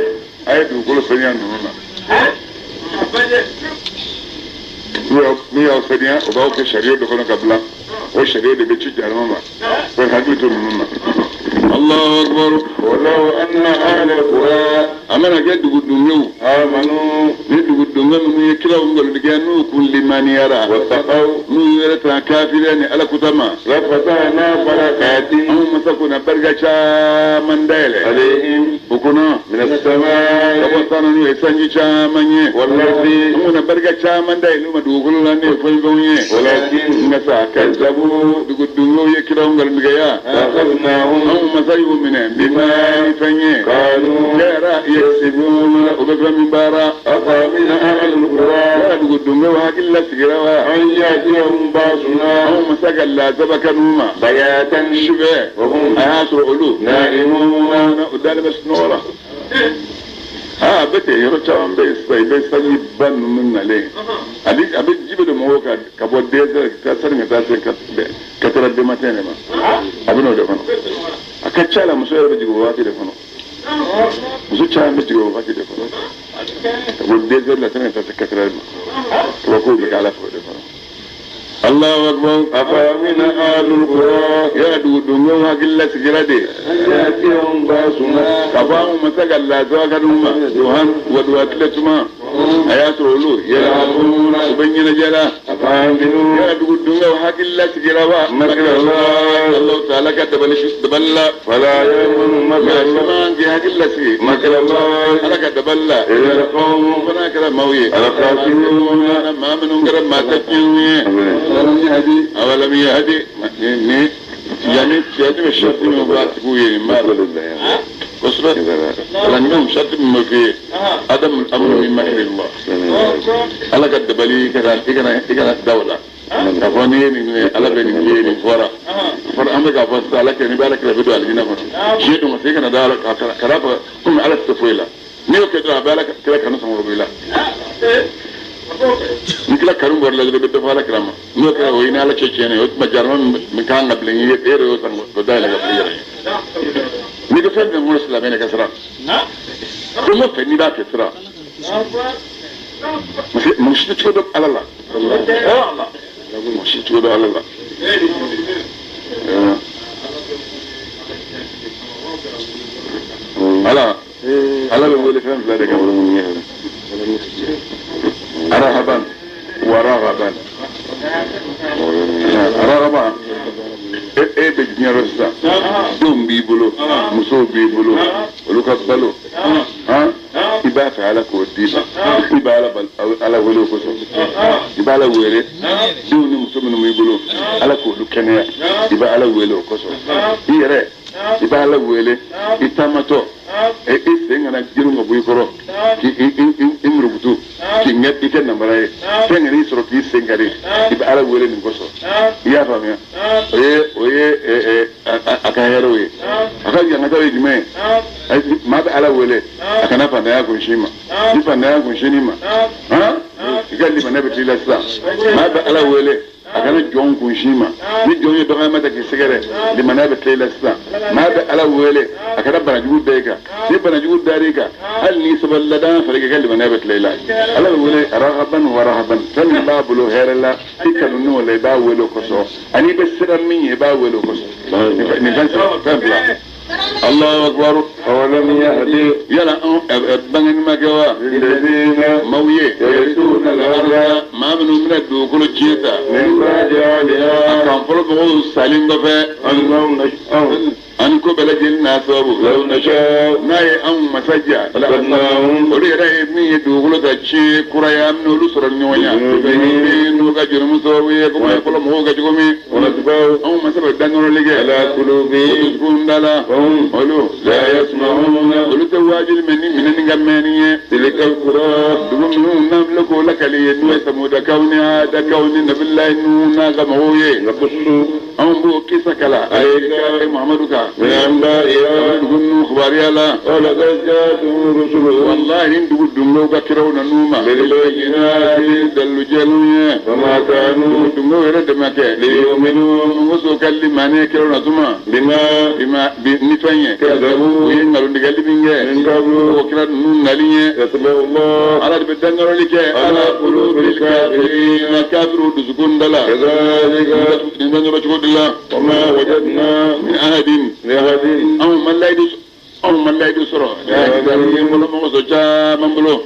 ay du ko sanya nuna ni ya sanya o ba ko shari'o da kono kabla o shari'o da be ci jana mama ko hakki to nuna الله أكبر. ولو أن أهل القرى أمنا جد قدوميو آمنوا جد قدوميو من يكلا ونقول لجانو كل من يرى واتقوا من يرى كافرين على كتما لفتحنا بركات أو مسكونا برجع من داله عليهم بكنا من السماء كبرتنا يسنج شامنيه والأرض أمنا برجع من داله ما دوغلو لاني فيبونيه ولكن نسا كذبوا قدوميو يكلا ونقول لجيا أخذناهم أو مسايو منهم بما يفنيه قالوا كرا يكسبون وبفهم من بارا أفمن أهل القرى قدوميو هاكل سجروا أن يأتيهم بأسنا أو مسك الله زبك نوما بياتا شبه وهم أهاسر علو نائمون أنا قدام بس نورا بتي يرجعون بس يبان من عليه أبيك جيب الموقع كبود ديزر كسر نتاسين كتر دمتين ما أبنو دفنو أكتشالا مسوي بيجوا واتي دفنو مسوي شالا بيجوا واتي دفنو كبود ديزر لا تنين تاسين كتر ما وكوب لك على فوق دفنو الله أكبر. أفمن أهل القرى يا دودو هاكل سجرادي أن يأتيهم بأسنا كفاهم مسك الله زبك نوما دوهان ودواتلتما أيات رولو يلعبون سبنين جلا أفأمنوا يا دودو هاكل سجرابا مكر الله الله تعالى كدبلا فلا يأمن مكر الله سمان جي هاكل سجي مكر الله على كدبلا إلا القوم فنا كده موي الخاسرون ما منهم كده ما تكيني أولم يهدي يعني سيادة الشرط من بعد تقولي ما قصرة لأنهم شرط من في عدم الأمر من مهر الله على قد بلي كذا إكنا الدولة كفاني على بني فورا أمريكا فاستا لك نبالك لفيدو على جنة شيء ما سيكنا دارك كرافة كم على التفويلة نيو كده بالك كده كانوا سمروا بيلا nikla karum bor la be defa la krama no ka o ina la chechene o ma jarman mi kan na blen ye ere o san ko dala ga yere ni do fende mo la bene kasra ko mo fe ni da kasra mo shi to do alala Allah mo shi to do alala ala be wole fem la de ka wala mo nyela رهبا ورغبا رغبا ايه بجنيا رسا دوم بيبلو مسو بيبلو ولوكبلو iba fa ala ko diba iba ala wele ko so iba ala wele do ni muso mun muy bolo ala ko du kenya iba ala wele ko so ire iba ala wele itamato senga na jiru mo buy koro ki imrubutu ki ngati ken nambare senga ni soro ki sengari iba ala wele ni ko so ya famia oye akayaro we akaji ngatawe dime ma ba ala wele akana panda ya kunshima ni panda ya kunshima igali manabe tila sa ma ba ala wele akana jon kunshima ni jon ye doga mata ki sigare li manabe tila sa ma ba ala wele akana banajugu deka ni banajugu darika hal ni saballada farika gali manabe tila ala wele rahaban wa rahaban tan babulu herala ikanu no le ba wele koso ani be sira min ba wele koso ni kan sa الله أكبر. أولم يهدي يلا بني ما جوا الذين مويه يرثون الأرض ما من الدوكل الجيتا من بعد أهلها كان فلو سالين دفع أنكو بلجل ناسبو لو نشاء ناي أم مسجع لقدناهم ولي رأي ابني يدوكل تشي كرايا من لسر النوانيا نوكا جرم سوي كما يقول موكا جومي ونتبعوا أم مسبب دانور لجي على قلوبهم وتسكون دالا ولو لا يسمعون ولو تواجل من نغمانية تلك القرى دمهم نملك لك لينو سمود كوني هذا كوني نبي الله نونا غمويه نقصوا أم بو كيسا كلا عليك محمد كا من أنبائها نقول خباري الله ولقد جاءتهم رسلهم والله إن دقول دملو كترون نوما بالبينات دلو جلوية وما كانوا دملو يرد مكة ليؤمنوا وسو كلماني كرون ثم بما نفنيه كذبوا وينغلو نغلي بينغه من قبل وكرا نون ناليه يتبع الله على بدنغرو لك على قلوب الكافرين الكافرون دسكون دلا كذلك نندنغرو تشكو دلا وما وجدنا من أحد لأحد أو soro molo mo so cha mambulo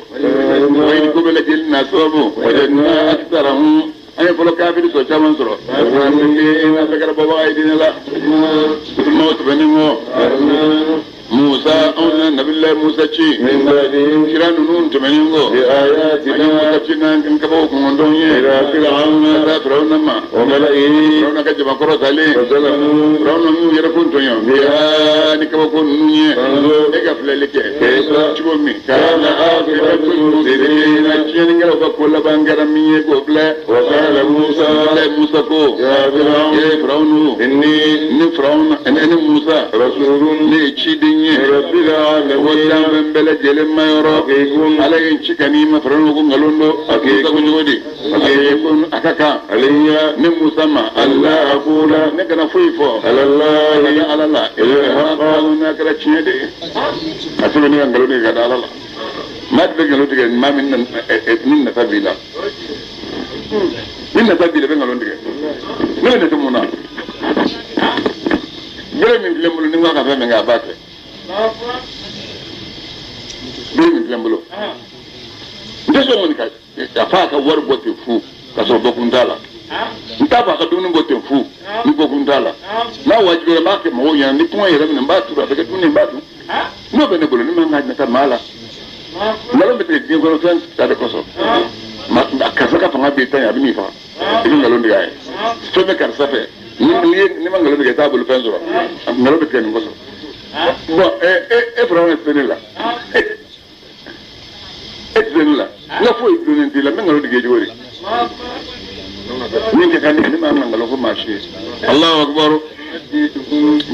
way ko bele jil na sobu wajadna aktharahum ay folo kafir so cha man soro ina bekara baba ay dinala mo to benimo Musa أونا نبي الله موسى شيء من بعدهم كران نون تمنينغو بآياتنا موسى شيء نان كبوك من دنيا إلى فرعون فرعون ما وملئه فرعون كجمع كروس عليه فرعون مو يركون تنيا بها نكبوك نونيا إيجا فلالك شو مي كان آخر المفسدين أشياء نقول بقول بانجر مية قبل وقال موسى كو يا فرعون إني فرعون إني موسى رسول ليشيدين رب العالمين وجام بلا جلم ما يرى على إن شكني ما فرنوكم غلوندو أكيد كنجودي أكيد أكاكا عليا نموسما الله أقول نكنا فيفو على الله إله قالوا نكرا تشيدي أسمعني غلوني كذا الله ما تبغى غلوني ما من نتابيلا من نتابيلا بين غلوني من نتمونا بلا من لمبلو نما كذا من غابات bini filambolo ndeso ngoni ka afa ka war bote fu ka so bokundala ntaba ka dunu bote fu ni bokundala na wajibe ba ke mo ya ni kuma yere na mbatu ba ke dunu mbatu no bene bolo ni manga na mala ngalo bete ni ko tan ta de koso ma ka saka fa ngabe tan ya bini fa ni ngalo ndiga so me kar safe ni mangalo ndiga tabulu fenzo ngalo bete ni koso bon Efraim est là. Là. La foi est venue là, mais on le dit aujourd'hui. Ni kan ni ma ngalo ko marché. Allahu akbar.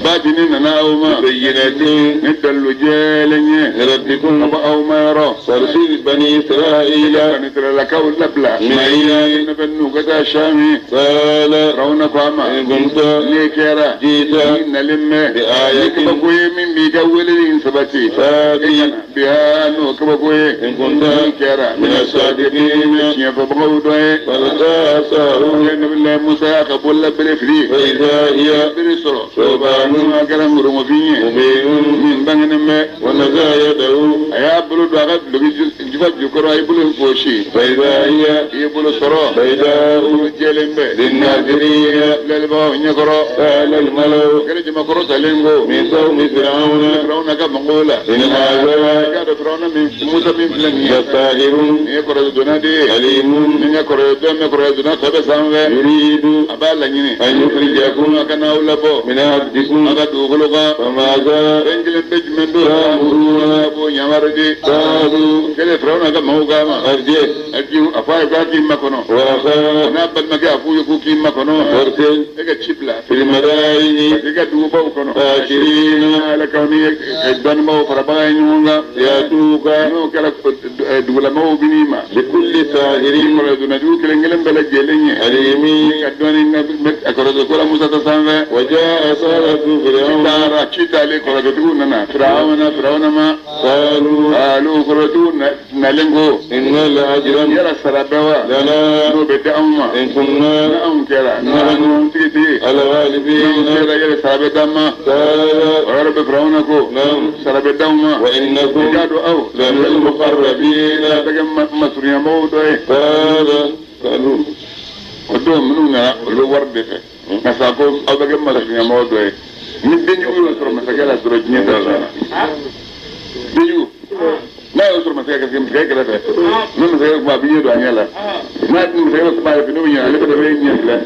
باتنين ناوما بيناتين ندلو جالني ربكم أبا ما يرى فرسل بني إسرائيل نترى لك واللبلة معي نبنو كتا شامي قال رونك وما كنت ليكيرا جيتا نلم بآية كبقوي من بيكول الإنسبتي فاتي بها نوكبقوي إن كنت ليكيرا من الصادقين يفبغوا دوي فلتاساروا نبي الله موسى قبول لبلفري فإذا هي برسل سبحانه كلام رمضان من بينهم ونزايده أيابلو دعاء لجفت جكرا يبلو فوشي فإذا هي يبلو سرا فإذا جلهم للناظرين للباو يكرا قال الملو كل جم كرا سليمو من قوم فرعون كمقولا إن هذا كان فرعون من موسى من فلان يستاهر يكرا دونادي عليم من يكرا دونا سبسام يريد أبالغني أن يخرجكم كنا أولبو من أبدكم أبدوغلغا فماذا رنجل بجمن دورا أبو يمردي قالوا كل فرعون كموغاما أرجي أفاي باكي مكانه ونابل مكي أفو يكوكي مكانه ورسل إيجا تشيبلا في المدائن إيجا دوبا وكانه آشرين على كوني إدان مو فرباين يونغا ياتوكا نو كلا دولا مو بنيما لكل ساهرين ولدنا جو كلنجلن بلجلين عليمي أدواني أكرد كل موسى تسامه وجاء سارة فرعون دارا كيتا لي كردونا فرعون ما قالوا كردونا نلنغو إن الأجر يرى سرابوا لنا نو بدأما إن كنا نعم كلا نحن تيجي الغالبين يرى سرابدما ورب فرعونكو نعم سرابدما وإنكم جادوا أو لمن المقربين تجمع مسريا موضوع قالوا قدوم منونا لو ورد نساكو أو تجمع مسريا موضوع من بينيو يسر مسجلا درجني دارنا بينيو ما يسر مسجلا كذي مسجلا كذا من مسجلا ما بيجي دانيلا ما مسجلا ما يبينو يعني اللي بدو ينيلا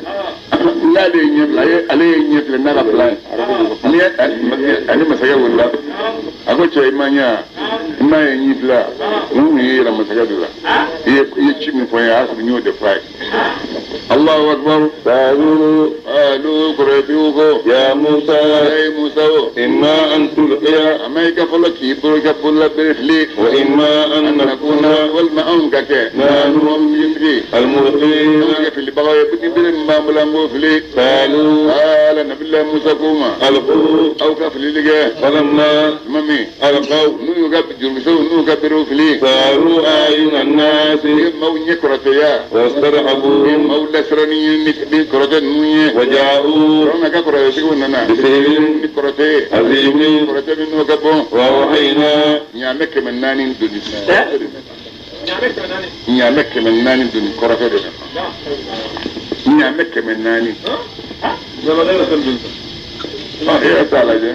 لا ده ينيلا عليه ينيلا نرى بلاي أنا مسجلا ولا أقول شيء ما ينيلا مو يلا مسجلا ولا يشيل من فوق بينيو دفاع الله أكبر قالوا قريبيوكو يا موسى إما أن تلقي أميك فلك يبرك فل برفلي وإما أن نكون والماء كك نانو يمري الملقين في البغاية بدي بن ماملامو فلي قال ala nabilla musa kuma alqu aw ka fililige falamma mami alqaw nu ga jurmiso nu ga biro fili saru ayuna nas maw nye korate ya wastarhabu maw lasrani ni korate nuye waja'u rona ka korate sigo nana bisirin ni korate azimin korate nu ga bon wa wahayna nyame kemenani duni nyame kemenani duni korate de nyame kemenani ya taala je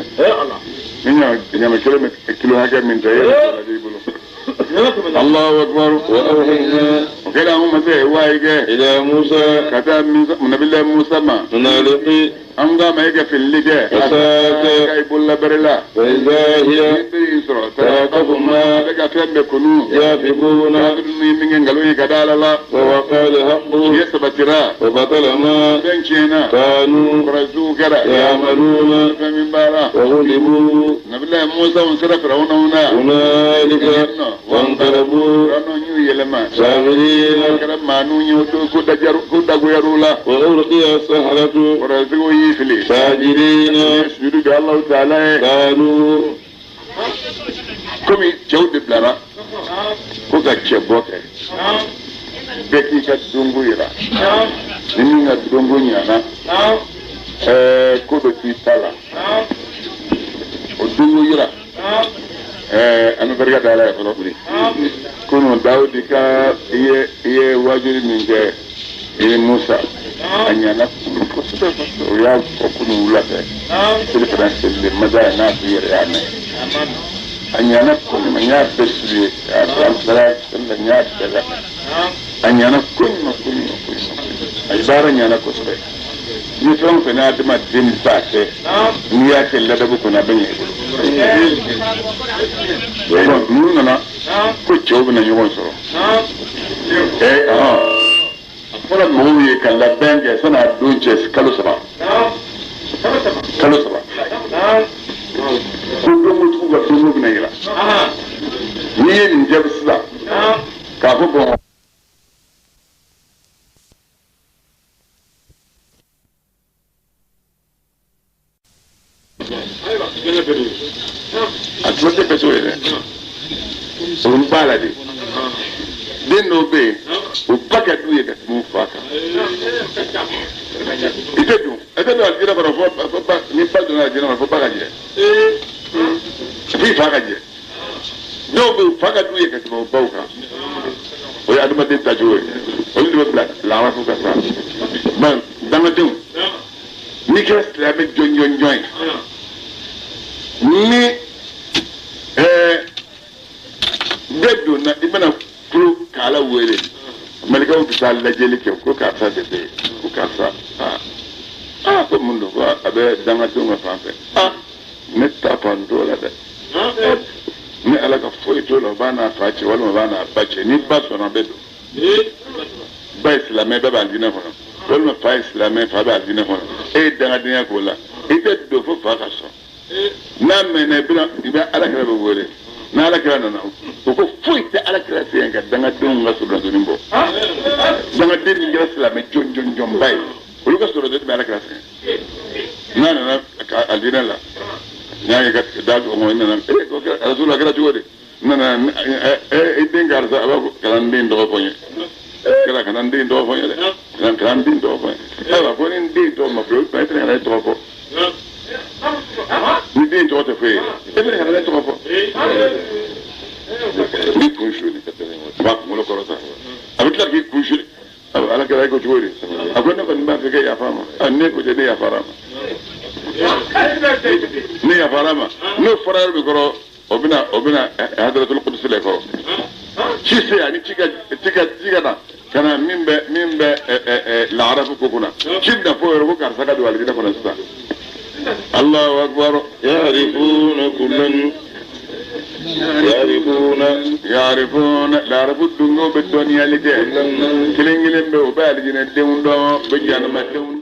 nyame kilo hakka min tayi taala je bulu الله أكبر وأوحينا وكذا هم سيوايجه إلى موسى كتاب من نبي الله موسى ما نالقي أمضى ما يجي في اللجة فساك يقول لا برلا فإذا هي تراقب ما لقى فيهم بكونوا يافقون من قالوا كذا لا ووقع الحق يسبترا وبطل ما بنشينا كانوا رزوا كذا يعملون من بارا وغلبوا نبي الله موسى وانصرف فرعون هنالك وانقلبوا ساغرين وألقي السحرة ساجدين يسجد الله تعالى قالوا كمي جود بلارا كوكا تشبوكي بكي كدونغو يرا نينا دونغو نيانا كودو تيتالا ودونغو يرا أنا برجع دالة فلوبري كونوا داودي كا إيه واجري من جه إيه موسى أنيانا كوستا ويا كونوا ولا ده سلفنا سلم ماذا ناس يريانه أنيانا كونوا منيا بسري أنسرا سلنيا بسرا أنيانا كونوا أجبار أنيانا كوستا نفهم فينا دم الدين ساعة نيا كلا دبكونا بني نونا كتشوف نيوان سو فلا موي كلا بنجة سنا دونجس كالوسرا كالوسرا كل متوقع تنو بنيلا نيجي نجيب سلا كافو بون atmate peso ele on bala de no be o paquet do ele mu faka itedu algira para fo ni paldo na algira fo paga je fi faka je no be faka do ele ka mo bauka o ya aduma de tajo o ni be la wa fo ka sa man dama dum ni kres la me jonjon join ni dedo na ibana kuro kala wele malika ubisa lajeli ke ko ka sa de ko ka sa ko mundo ba abe danga to ma fa metta pando la de ni ala ka foi to lo bana fa che wala bana bache ni ba so na bedo ba islamé ba dina ko wala fa islamé fa ba dina ko danga dina ko la ite do fo fa ka so na mena bina iba ala kala wole na ala kala na ko fuita ala kala senga danga dum nga subra do nimbo danga din ngira sala me jon bay ulu ka sura do ala kala senga na aldina la nyaga gat dal o mo na ko rasul kala jode na dingar sa aba kala ndin do ponye kala kana ndin do ponye le kala ndin do ponye ala ko ndin do ma pro pa tra to ko ni din to te fe e bene kana to ko ni kunshuli ba mo lo korota abitla ki kunshuli ala kala ko jori akona ko nimba ke ya fama anne ko de ya farama ni ya farama no farar bi koro obina hadratul qudus le ko ci se ani tiga na kana mimbe la arafu ko kuna kibna fo ro ko saka do walida ko nasta الله أكبر يعرفون لا رفض دنگو بالدنيا لجه كلين كلين بو بالجين الدون دو بجان ما دون